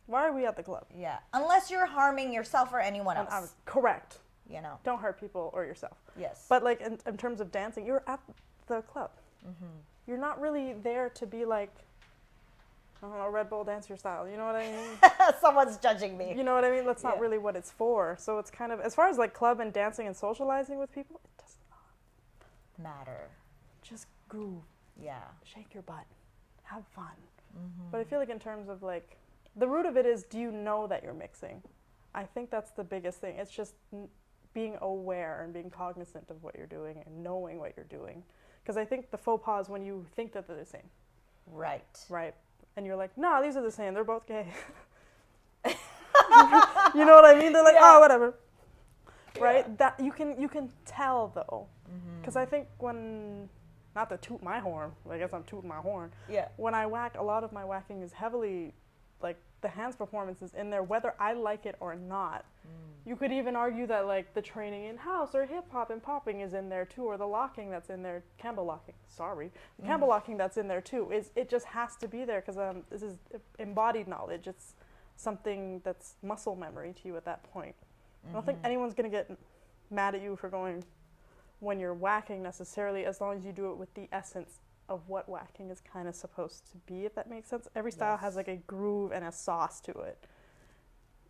why are we at the club? Yeah. Unless you're harming yourself or anyone And else, correct. you know? Don't hurt people or yourself. Yes. But like in terms of dancing, you're at the club. You're not really there to be like, I don't know, Red Bull dancer style. You know what I mean? Someone's judging me. You know what I mean? That's not Yeah. really what it's for. So it's kind of, as far as like club and dancing and socializing with people, it does not. Matter. Just groove, Yeah. shake your butt, have fun. But I feel like in terms of like, the root of it is, do you know that you're mixing? I think that's the biggest thing. It's just being aware and being cognizant of what you're doing and knowing what you're doing. Because I think the faux pas is when you think that they're the same, Right. right? And you're like, nah, these are the same. They're both gay. You know what I mean? They're like, Yeah. oh, whatever. Right? That you can tell though. Because I think when, not to toot my horn, I guess I'm tooting my horn. Yeah. When I whack, a lot of my whacking is heavily, like, the hands performance is in there, whether I like it or not. You could even argue that, like, the training in house or hip hop and popping is in there too, or the locking that's in there, Campbell locking, sorry. The Campbell locking that's in there too, it just has to be there because this is embodied knowledge. It's something that's muscle memory to you at that point. I don't think anyone's going to get mad at you for going when you're whacking necessarily, as long as you do it with the essence of what whacking is kind of supposed to be, if that makes sense. Every style has like a groove and a sauce to it.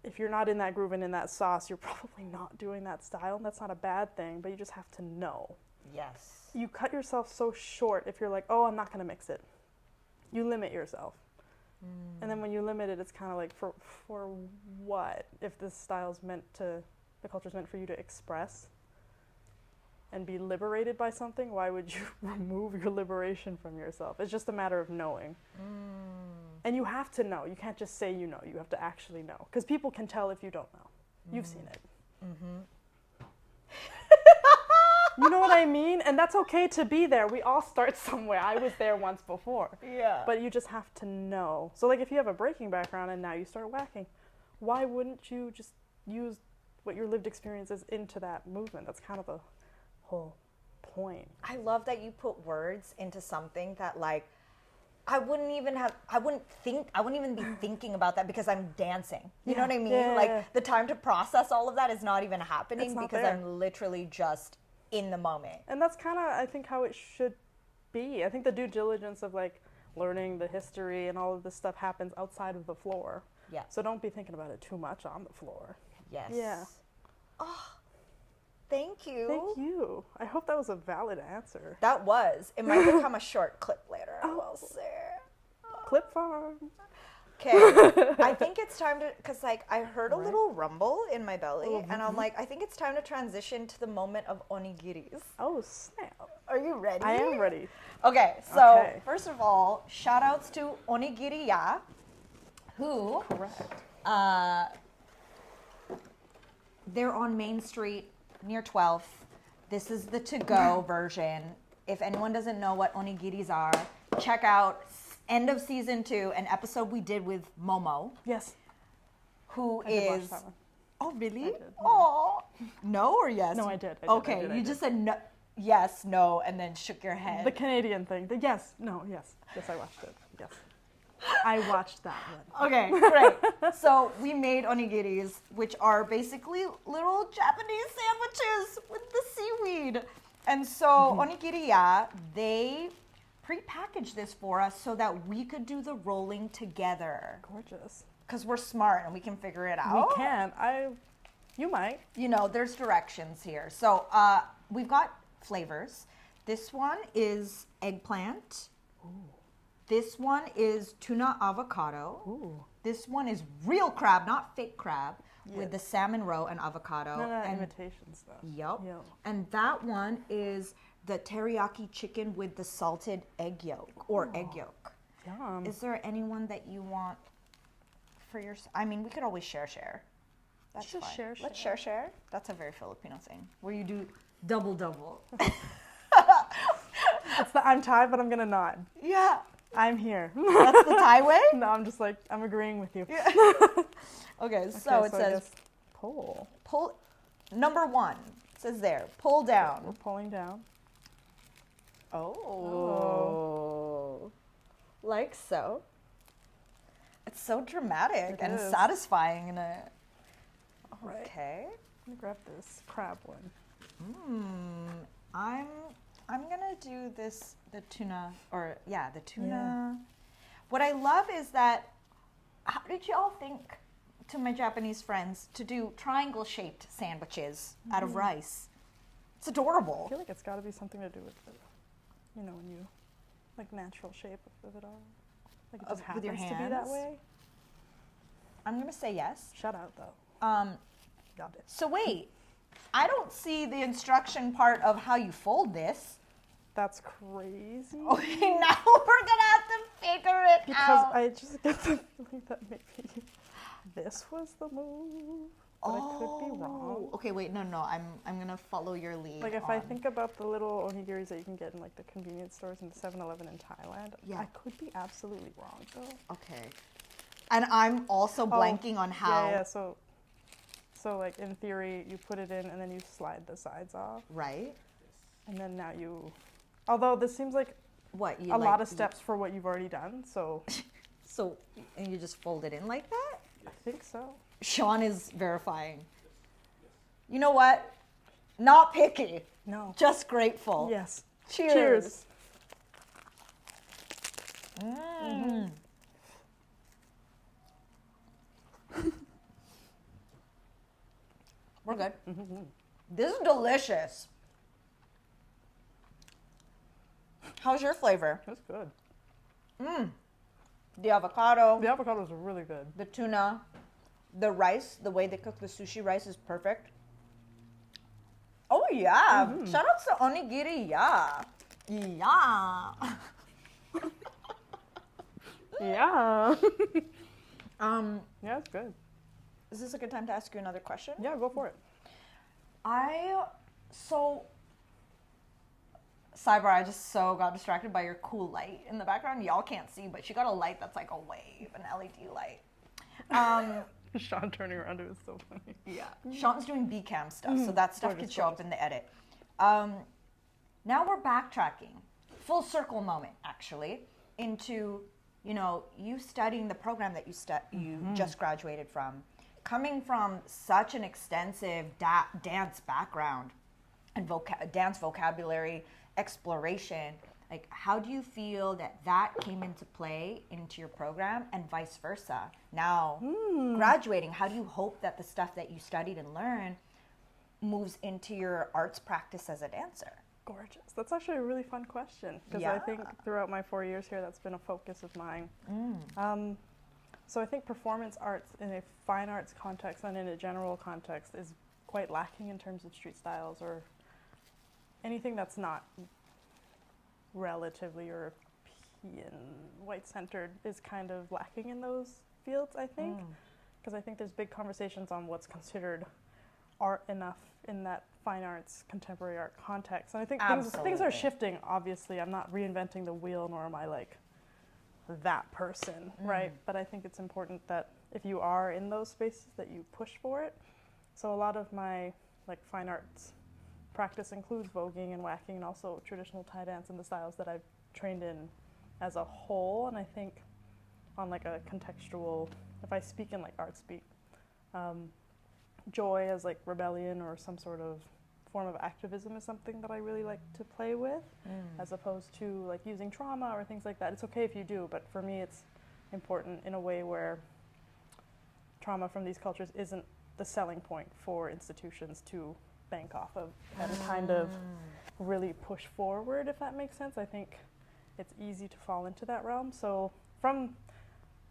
If you're not in that groove and in that sauce, you're probably not doing that style, and that's not a bad thing, but you just have to know. Yes. You cut yourself so short if you're like, oh, I'm not going to mix it. You limit yourself. And then when you limit it, it's kind of like, for what? If this style's meant to, the culture's meant for you to express and be liberated by something, why would you remove your liberation from yourself? It's just a matter of knowing. And you have to know. You can't just say you know. You have to actually know. Because people can tell if you don't know. You've seen it. You know what I mean? And that's okay to be there. We all start somewhere. I was there once before. Yeah. But you just have to know. So like if you have a breaking background and now you start whacking, why wouldn't you just use what your lived experience is into that movement? That's kind of the whole point. I love that you put words into something that, like, I wouldn't even be thinking about that because I'm dancing. You know what I mean? Yeah. Like, the time to process all of that is not even happening It's not because there. I'm literally just in the moment. And that's kind of, I think, how it should be. I think the due diligence of like learning the history and all of this stuff happens outside of the floor. Yeah. So don't be thinking about it too much on the floor. Yes. Yeah. Oh, thank you. Thank you. I hope that was a valid answer. That was. It might become a short clip later, I Oh. will say. Clip farm. Okay, I think it's time to, because like I heard a Right. little rumble in my belly, Oh, and I'm like, I think it's time to transition to the moment of onigiris. Oh, snap. Are you ready? I am ready. Okay, so Okay. first of all, shout outs to Onigiri Ya, who Correct. they're on Main Street near 12th. This is the to-go version. If anyone doesn't know what onigiris are, check out end of season 2, an episode we did with Momo, Yes. who I did watch is. that one. Oh, really? I did. Oh, no or yes? No, I did. Okay, you just said no, yes, no, and then shook your head. The Canadian thing. Yes. No. Yes. Yes, I watched it. Yes. I watched that one. Okay, great. So we made onigiris, which are basically little Japanese sandwiches with the seaweed. And so Onigiri Ya, they pre-packaged this for us so that we could do the rolling together. Gorgeous. Because we're smart and we can figure it out. We can. You might. You know, there's directions here. So we've got flavors. This one is eggplant. Ooh. This one is tuna avocado. Ooh. This one is real crab, not fake crab, Yeah. with the salmon roe and avocado. No, and, imitation stuff. Yup. Yep. And that one is the teriyaki chicken with the salted egg yolk or egg yolk. Yum. Is there anyone that you want for your? I mean, we could always share. That's Just fine. share, Let's share. share. That's a very Filipino thing where you do double. It's the I'm tied, but I'm gonna nod. Yeah, I'm here. that's the Thai way. No, I'm just like I'm agreeing with you. Okay, so it I says guess pull. pull. Number 1 it says there, pull down. We're pulling down. Oh. Like so. It's so dramatic It and is. satisfying in a. All right. Okay. Let me grab this crab one. I'm gonna do this the tuna the tuna. What I love is that how did y'all think, to my Japanese friends, to do triangle shaped sandwiches out of rice? It's I adorable. feel like it's got to be something to do with the, when you, like natural shape of it all. Like it just With your happens to be that hands? way. I'm gonna say yes. Shout out though. Got it. So wait, I don't see the instruction part of how you fold this. That's crazy. Okay, now we're gonna have to figure it Because out. I just get the feeling that maybe this was the move, but I could be wrong. Okay, wait, no, I'm gonna follow your lead. Like if I on- think about the little onigiris that you can get in like the convenience stores and the 7-Eleven in Thailand, Yeah. I could be absolutely wrong though. Okay. And I'm also blanking on how. Yeah. So like in theory, you put it in and then you slide the sides off, Right? and then now you. Although this seems like What you a like, lot of steps for what you've already done, so So and you just fold it in like that? I think so. Sean is verifying. You know what? Not picky, No. just grateful. Yes. Cheers. Cheers. We're good. This is delicious. How's your flavor? That's good. The avocado, The avocados are really good. the tuna, the rice, the way they cook the sushi rice is perfect. Oh yeah. Shout out to onigiri, yeah. Yeah. Yeah. Yeah, it's good. is this a good time to ask you another question? Yeah, go for it. Sidebar, I just so got distracted by your cool light in the background. Y'all can't see, but she got a light that's like a wave, an LED light. Sean turning around, it was so funny. Yeah. Sean's doing B-cam stuff, so that stuff Gorgeous, could show up in the edit. Now we're backtracking. Full circle moment, actually, into, you studying the program that you just graduated from. Coming from such an extensive dance background and dance vocabulary exploration, like how do you feel that came into play into your program and vice versa? Now, graduating, how do you hope that the stuff that you studied and learned moves into your arts practice as a dancer? Gorgeous. That's actually a really fun question because I think Yeah. throughout my 4 years here, that's been a focus of mine. So I think performance arts in a fine arts context and in a general context is quite lacking in terms of street styles or anything that's not relatively European, white-centered is kind of lacking in those fields, I think. Because I think there's big conversations on what's considered art enough in that fine arts, contemporary art context. And I think things are shifting, obviously. I'm not reinventing the wheel, nor am I like that person, right? But I think it's important that if you are in those spaces that you push for it. So a lot of my like fine arts practice includes voguing and whacking and also traditional Thai dance and the styles that I've trained in as a whole. And I think on like a contextual, if I speak in like art speak, joy as like rebellion or some sort of form of activism is something that I really like to play with, as opposed to like using trauma or things like that. It's okay if you do, but for me it's important in a way where trauma from these cultures isn't the selling point for institutions to bank off of and kind of really push forward, if that makes sense. I think it's easy to fall into that realm. So from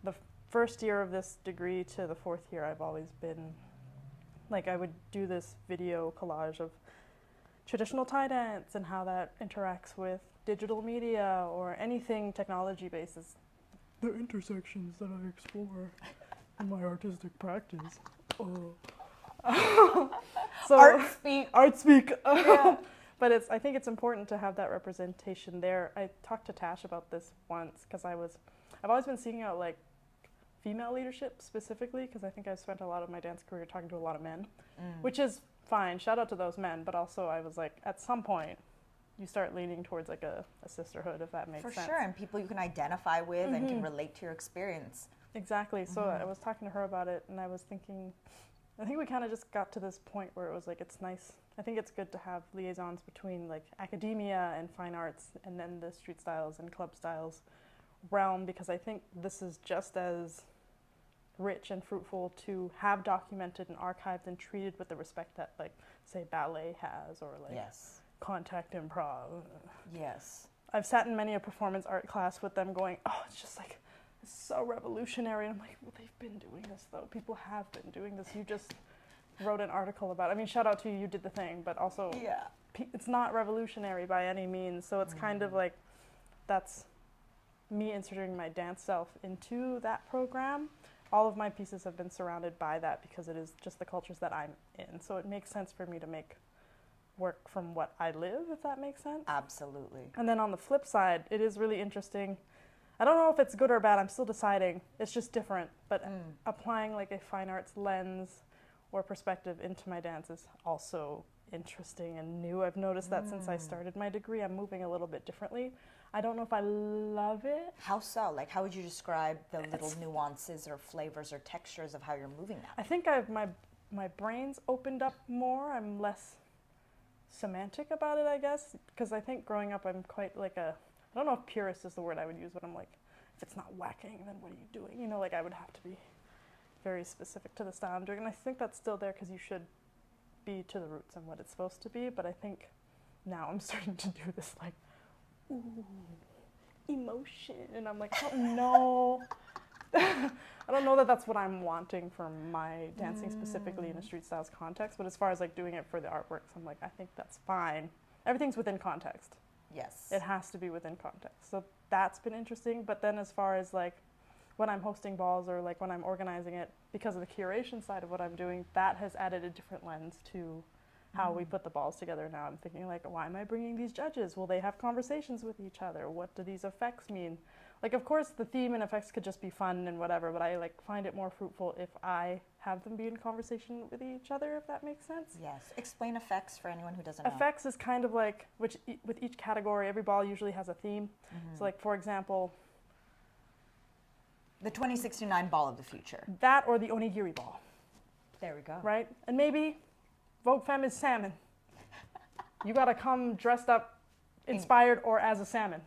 the first year of this degree to the fourth year, I've always been like, I would do this video collage of traditional Thai dance and how that interacts with digital media or anything technology based. Is the intersections that I explore in my artistic practice. So art speak. Yeah. But I think it's important to have that representation there. I talked to Tash about this once because I've always been seeking out like female leadership specifically, because I think I've spent a lot of my dance career talking to a lot of men, which is fine. Shout out to those men. But also I was like, at some point, you start leaning towards like a sisterhood, if that makes sense. For sure, and people you can identify with and can relate to your experience. Exactly. So I was talking to her about it, and I was thinking, I think we kind of just got to this point where it was like, it's nice. I think it's good to have liaisons between like academia and fine arts and then the street styles and club styles realm, because I think this is just as rich and fruitful to have documented and archived and treated with the respect that like, say, ballet has, or like contact improv. Yes. I've sat in many a performance art class with them going, oh, it's just like, it's so revolutionary. And I'm like, well, they've been doing this though. People have been doing this. You just wrote an article about it. I mean, shout out to you, you did the thing, but also it's not revolutionary by any means. So it's kind of like, that's me inserting my dance self into that program. All of my pieces have been surrounded by that because it is just the cultures that I'm in. So it makes sense for me to make work from what I live, if that makes sense. Absolutely. And then on the flip side, it is really interesting. I don't know if it's good or bad. I'm still deciding. It's just different. But applying like a fine arts lens or perspective into my dance is also interesting and new. I've noticed that since I started my degree, I'm moving a little bit differently. I don't know if I love it. How so? Like, how would you describe the little nuances or flavors or textures of how you're moving that? I think my brain's opened up more. I'm less semantic about it, I guess, because I think growing up I'm quite like I don't know if purist is the word I would use, but I'm like, if it's not whacking, then what are you doing? You know, like I would have to be very specific to the style I'm doing, and I think that's still there because you should be to the roots and what it's supposed to be. But I think now I'm starting to do this like, ooh, emotion, and I'm like, oh no. I don't know that that's what I'm wanting for my dancing specifically in a street styles context, but as far as like doing it for the artworks, I'm like, I think that's fine. Everything's within context. Yes. It has to be within context. So that's been interesting. But then as far as like when I'm hosting balls or like when I'm organizing it, because of the curation side of what I'm doing, that has added a different lens to how we put the balls together now. I'm thinking like, why am I bringing these judges? Will they have conversations with each other? What do these effects mean? Like, of course, the theme and effects could just be fun and whatever, but I like find it more fruitful if I have them be in conversation with each other, if that makes sense. Yes. Explain effects for anyone who doesn't know. Effects is kind of like, with each category, every ball usually has a theme. So like, for example, the 2069 ball of the future. That or the onigiri ball. There we go. Right? And maybe Vogue Femme is salmon. You gotta come dressed up, inspired, or as a salmon.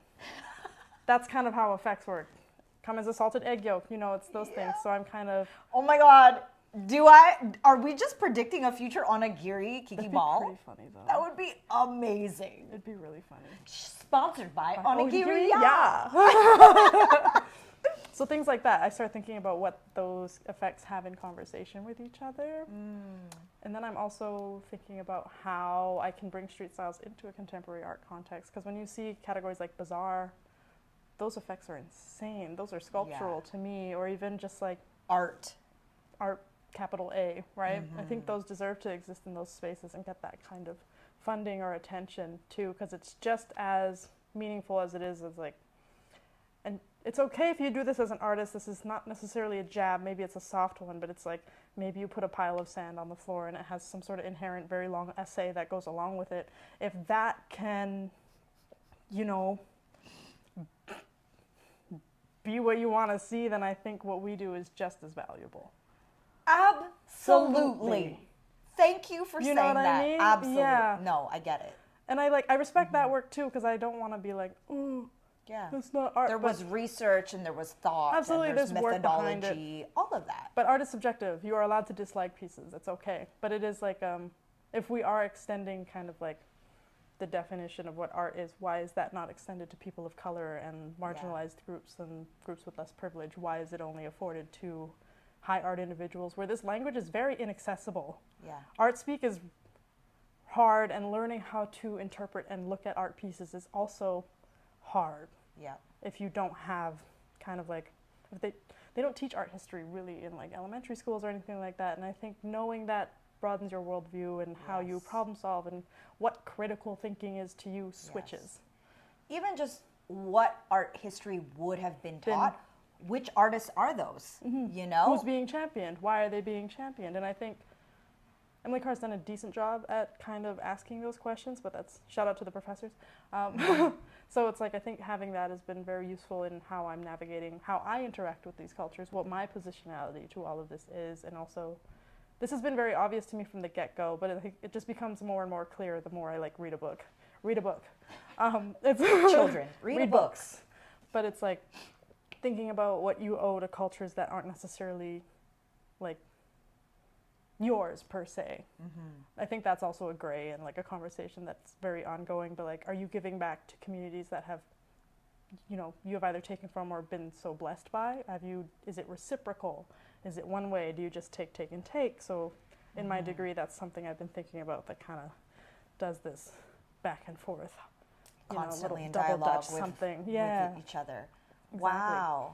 That's kind of how effects work. Come as a salted egg yolk, you know, it's those things. So I'm kind of... Oh my God. Are we just predicting a future onigiri Kiki ball? That'd be pretty funny, though. That would be amazing. It'd be really funny. Sponsored by onigiri. Yeah. So things like that, I start thinking about what those effects have in conversation with each other. And then I'm also thinking about how I can bring street styles into a contemporary art context. Because when you see categories like bazaar, those effects are insane. Those are sculptural to me, or even just like Art. art, capital A, right? I think those deserve to exist in those spaces and get that kind of funding or attention too, because it's just as meaningful as it is as like, and it's okay if you do this as an artist. This is not necessarily a jab, maybe it's a soft one, but it's like maybe you put a pile of sand on the floor and it has some sort of inherent very long essay that goes along with it. If that can, you know, be what you want to see, then I think what we do is just as valuable. Absolutely. Thank you for saying know what that. I mean? Absolutely. Yeah. No, I get it. And I respect that work too, because I don't want to be like, ooh, Yeah. that's not art. There was research and there was thought. Absolutely, and there's there's work behind it. methodology, all of that. But art is subjective. You are allowed to dislike pieces. It's okay. But it is like, if we are extending kind of like the definition of what art is, why is that not extended to people of color and marginalized groups and groups with less privilege? Why is it only afforded to high art individuals where this language is very inaccessible? Yeah. Art speak is hard, and learning how to interpret and look at art pieces is also hard. Yeah. If you don't have kind of like, if they don't teach art history really in like elementary schools or anything like that, and I think knowing that broadens your worldview and how you problem solve and what critical thinking is to you switches. Even just what art history would have been taught, which artists are those, you know? Who's being championed? Why are they being championed? And I think Emily Carr's done a decent job at kind of asking those questions, but that's shout out to the professors. So it's like, I think having that has been very useful in how I'm navigating, how I interact with these cultures, what my positionality to all of this is, and also this has been very obvious to me from the get-go, but I think it just becomes more and more clear the more I like read a book. Read a book. It's Children, read books. But it's like thinking about what you owe to cultures that aren't necessarily like yours per se. I think that's also a gray and like a conversation that's very ongoing, but like, are you giving back to communities that have, you know, you have either taken from or been so blessed by? Is it reciprocal? Is it one way? Do you just take and take? So in my degree, that's something I've been thinking about that kind of does this back and forth. Constantly in double dialogue Dutch with, something. with Yeah. each other. Exactly. Wow.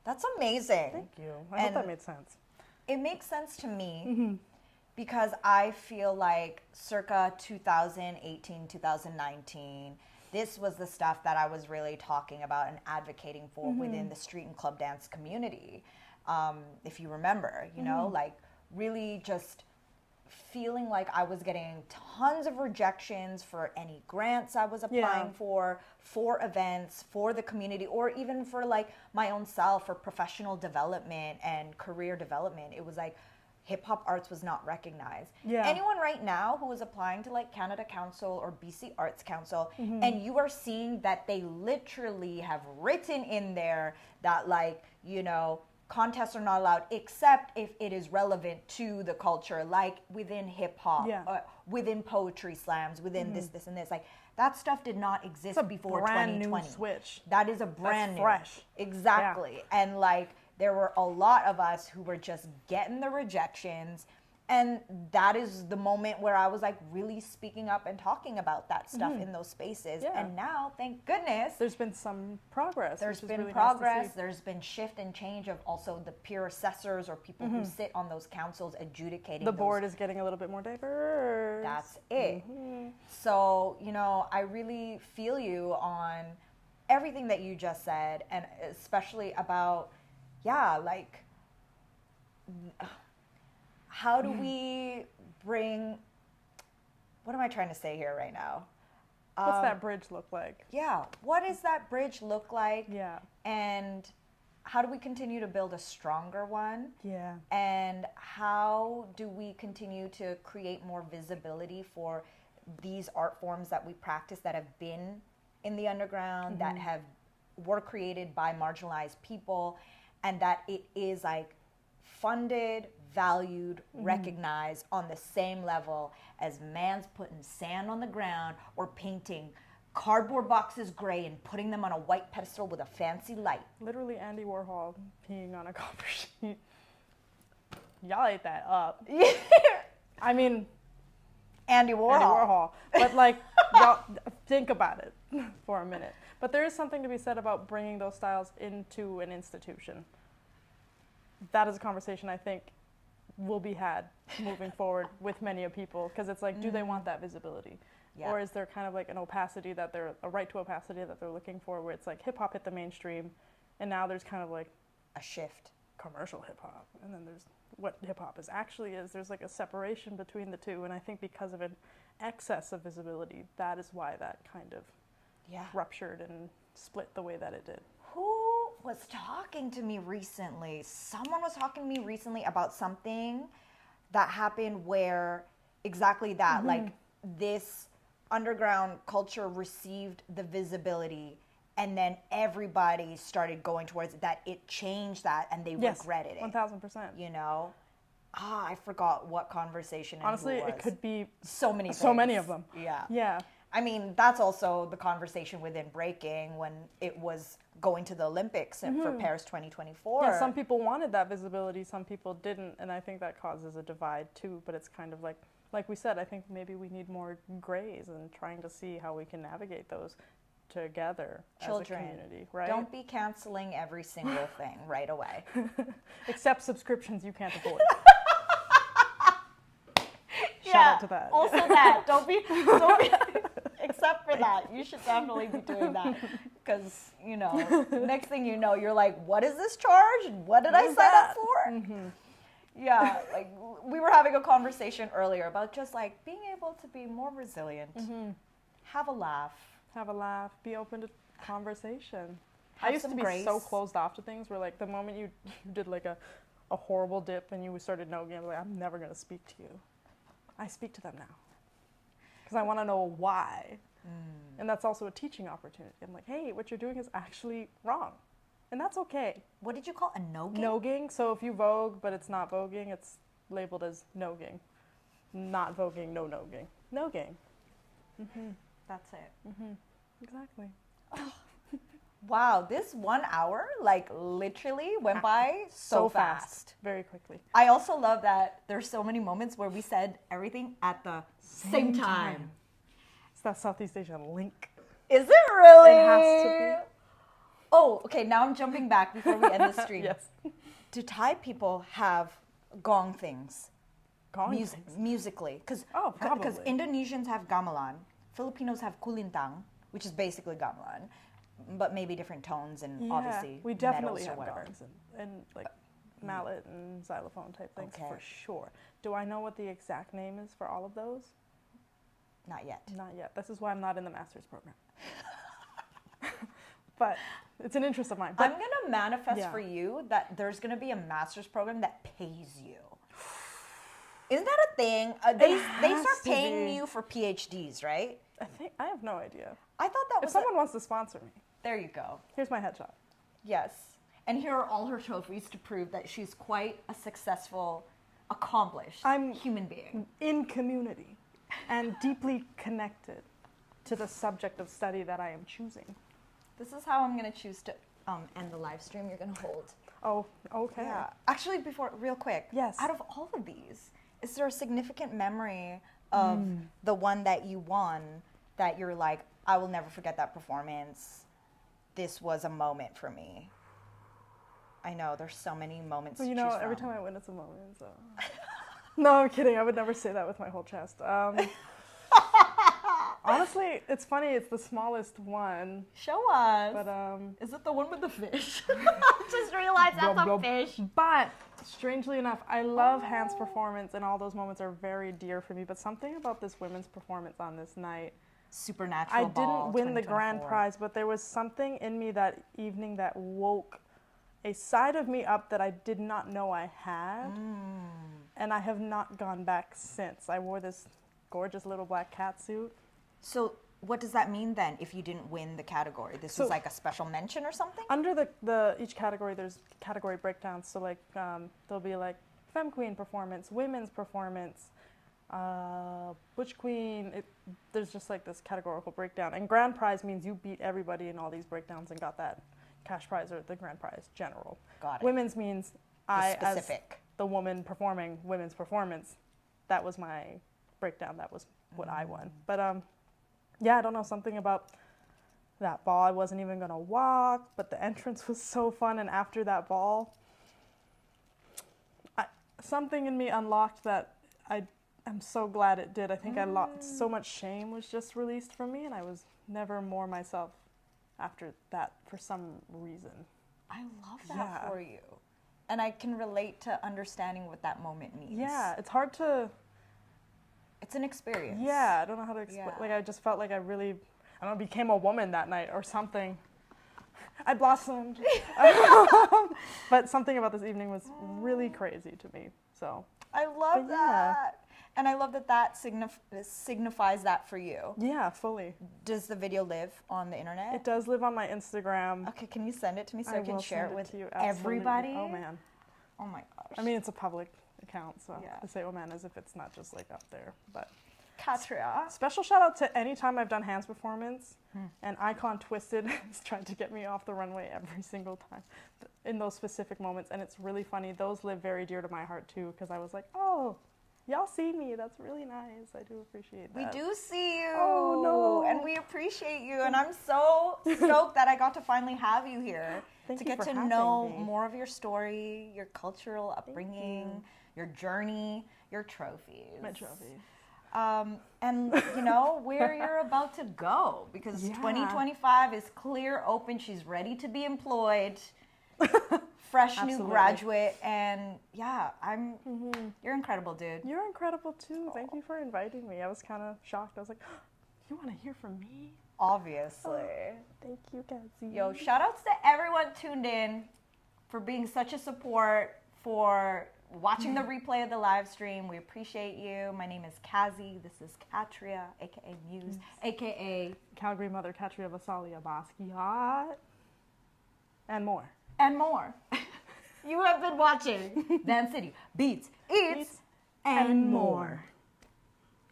That's amazing. Thank you. I hope that made sense. It makes sense to me because I feel like circa 2018, 2019, this was the stuff that I was really talking about and advocating for within the street and club dance community. If you remember, you know, like really just feeling like I was getting tons of rejections for any grants I was applying for events, for the community, or even for like my own self, for professional development and career development. It was like hip hop arts was not recognized. Anyone right now who is applying to like Canada Council or BC Arts Council, and you are seeing that they literally have written in there that like, you know, contests are not allowed except if it is relevant to the culture, like within hip hop, within poetry slams, within this, and this. Like that stuff did not exist before brand 2020. new switch. That is a brand That's new, fresh. Exactly. And like there were a lot of us who were just getting the rejections. And that is the moment where I was like really speaking up and talking about that stuff in those spaces. And now, thank goodness, there's been some progress. there's been really progress. Nice to see. There's been shift and change of also the peer assessors or people who sit on those councils adjudicating The those. board is getting a little bit more diverse. That's it. So, you know, I really feel you on everything that you just said, and especially about, like, how do we bring, what am I trying to say here right now? What's that bridge look like? Yeah, what does that bridge look like? Yeah. And how do we continue to build a stronger one? Yeah. And how do we continue to create more visibility for these art forms that we practice that have been in the underground, that were created by marginalized people, and that it is like funded, valued, recognized on the same level as man's putting sand on the ground or painting cardboard boxes gray and putting them on a white pedestal with a fancy light. Literally Andy Warhol peeing on a copper sheet. Y'all ate that up. I mean, Andy Warhol. Andy Warhol. But like, y'all think about it for a minute. But there is something to be said about bringing those styles into an institution. That is a conversation I think will be had moving forward with many of people, because it's like, do they want that visibility? Yeah. Or is there kind of like an opacity that they're, a right to opacity that they're looking for, where it's like hip hop hit the mainstream and now there's kind of like A shift. commercial hip hop, and then there's what hip hop actually is. There's like a separation between the two, and I think because of an excess of visibility, that is why that kind of ruptured and split the way that it did. Who was talking to me recently? Someone was talking to me recently about something that happened where exactly that, like this underground culture received the visibility and then everybody started going towards it, that it changed that and they regretted it. 1000%. You know? I forgot what conversation. Honestly, and who it could be so many things. so many of them. Yeah. Yeah. I mean, that's also the conversation within breaking when it was going to the Olympics and for Paris 2024. Yeah, some people wanted that visibility, some people didn't, and I think that causes a divide too, but it's kind of like we said, I think maybe we need more grays and trying to see how we can navigate those together Children, as a community, right? Don't be canceling every single thing right away. Except subscriptions you can't afford. Shout out to that. Also that. Don't be except for that. You should definitely be doing that. Because, you know, next thing you know, you're like, what is this charge? And what did I sign up for? Yeah, like we were having a conversation earlier about just like being able to be more resilient. Have a laugh. Have a laugh, be open to conversation. Have I used to some be grace. so closed off to things where like the moment you did like a horrible dip and you started no game, like I'm never going to speak to you. I speak to them now because I want to know why. And that's also a teaching opportunity. I'm like, hey, what you're doing is actually wrong. And that's okay. What did you call a no-ging? Nogging, so if you vogue but it's not voguing, it's labeled as nogging. Not voguing, no nogging. Nogging. That's it. Exactly. Wow, this 1 hour, like literally went by so fast. Very quickly. I also love that there's so many moments where we said everything at the same time. It's that Southeast Asian link. Is it really? It has to be. Oh, okay, now I'm jumping back before we end the stream. Yes. Do Thai people have gong things? Gong things? Musically. Because probably. Indonesians have gamelan, Filipinos have kulintang, which is basically gamelan, but maybe different tones and obviously we definitely metals or have whatever. gongs and like mallet and xylophone type things Okay. for sure. Do I know what the exact name is for all of those? Not yet. Not yet. This is why I'm not in the master's program. But it's an interest of mine. But I'm going to manifest Yeah. for you that there's going to be a master's program that pays you. Isn't that a thing? They has start to paying be. you for PhDs, right? I have no idea. I thought that If was someone wants to sponsor me, there you go. here's my headshot. Yes. And here are all her trophies to prove that she's quite a successful, accomplished human being. In community and deeply connected to the subject of study that I am choosing. This is how I'm going to choose to end the live stream. You're going to hold. Oh, okay. Yeah. Actually, real quick. Yes. Out of all of these, is there a significant memory of the one that you won that you're like, I will never forget that performance. This was a moment for me. I know there's so many moments. Well, you to know, choose every from. time I win, it's a moment. So. No, I'm kidding. I would never say that with my whole chest. Honestly, it's funny. It's the smallest one, Show us. but Is it the one with the fish? Just realized that's a fish. But strangely enough, I love Hans' performance, and all those moments are very dear for me. But something about this women's performance on this night, Supernatural I Ball didn't win the grand 2024. prize, but there was something in me that evening that woke a side of me up that I did not know I had, and I have not gone back since. I wore this gorgeous little black catsuit. So what does that mean then if you didn't win the category? This was like a special mention or something? Under the each category, there's category breakdowns. So like there'll be like femme queen performance, women's performance, Butch Queen. There's just like this categorical breakdown. And grand prize means you beat everybody in all these breakdowns and got that cash prize or the grand prize general. Got it. Women's means I, as specific. the woman performing women's performance, that was my breakdown. That was what I won. But yeah, I don't know, something about that ball. I wasn't even gonna walk, but the entrance was so fun. And after that ball, something in me unlocked that I'm so glad it did. I think so much shame was just released from me, and I was never more myself after that for some reason. I love that Yeah. for you. And I can relate to understanding what that moment means. Yeah, it's hard to... It's an experience. Yeah, I don't know how to explain. Yeah. Like, I just felt like I really, I don't know, became a woman that night or something. I blossomed. But something about this evening was really crazy to me. So I love But yeah. that. And I love that that signifies that for you. yeah, fully. Does the video live on the internet? It does live on my Instagram. Okay, can you send it to me so I can will share send it with to you, absolutely. everybody? Oh man. Oh my gosh. I mean, it's a public account, so Yeah. I say oh man as if it's not just like up there. But Katria. special shout out to any time I've done hands performance, and Icon Twisted has tried to get me off the runway every single time in those specific moments, and it's really funny. Those live very dear to my heart too, because I was like, oh, y'all see me. That's really nice. I do appreciate that. We do see you. Oh, no. And we appreciate you. And I'm so stoked that I got to finally have you here Thank to you get for to having know me. more of your story, your cultural upbringing, your journey, your trophies. My trophy. And you know where you're about to go, because Yeah. 2025 is clear, open. She's ready to be employed. Fresh new Absolutely. graduate, and yeah, you're incredible, dude. You're incredible too. Thank you for inviting me. I was kind of shocked. I was like, you want to hear from me? Obviously. Thank you, Cassie. Yo, shout outs to everyone tuned in for being such a support, for watching the replay of the live stream. We appreciate you. My name is Kazi. This is Katria, aka Muse, aka Calgary Mother, Katria Phothong-McKinnon, Basquiat, and more. and more. You have been watching Vancity Beats, Eats, and more.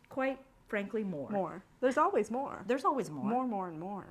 Quite frankly, more. More. There's always more. There's always more. More, and more.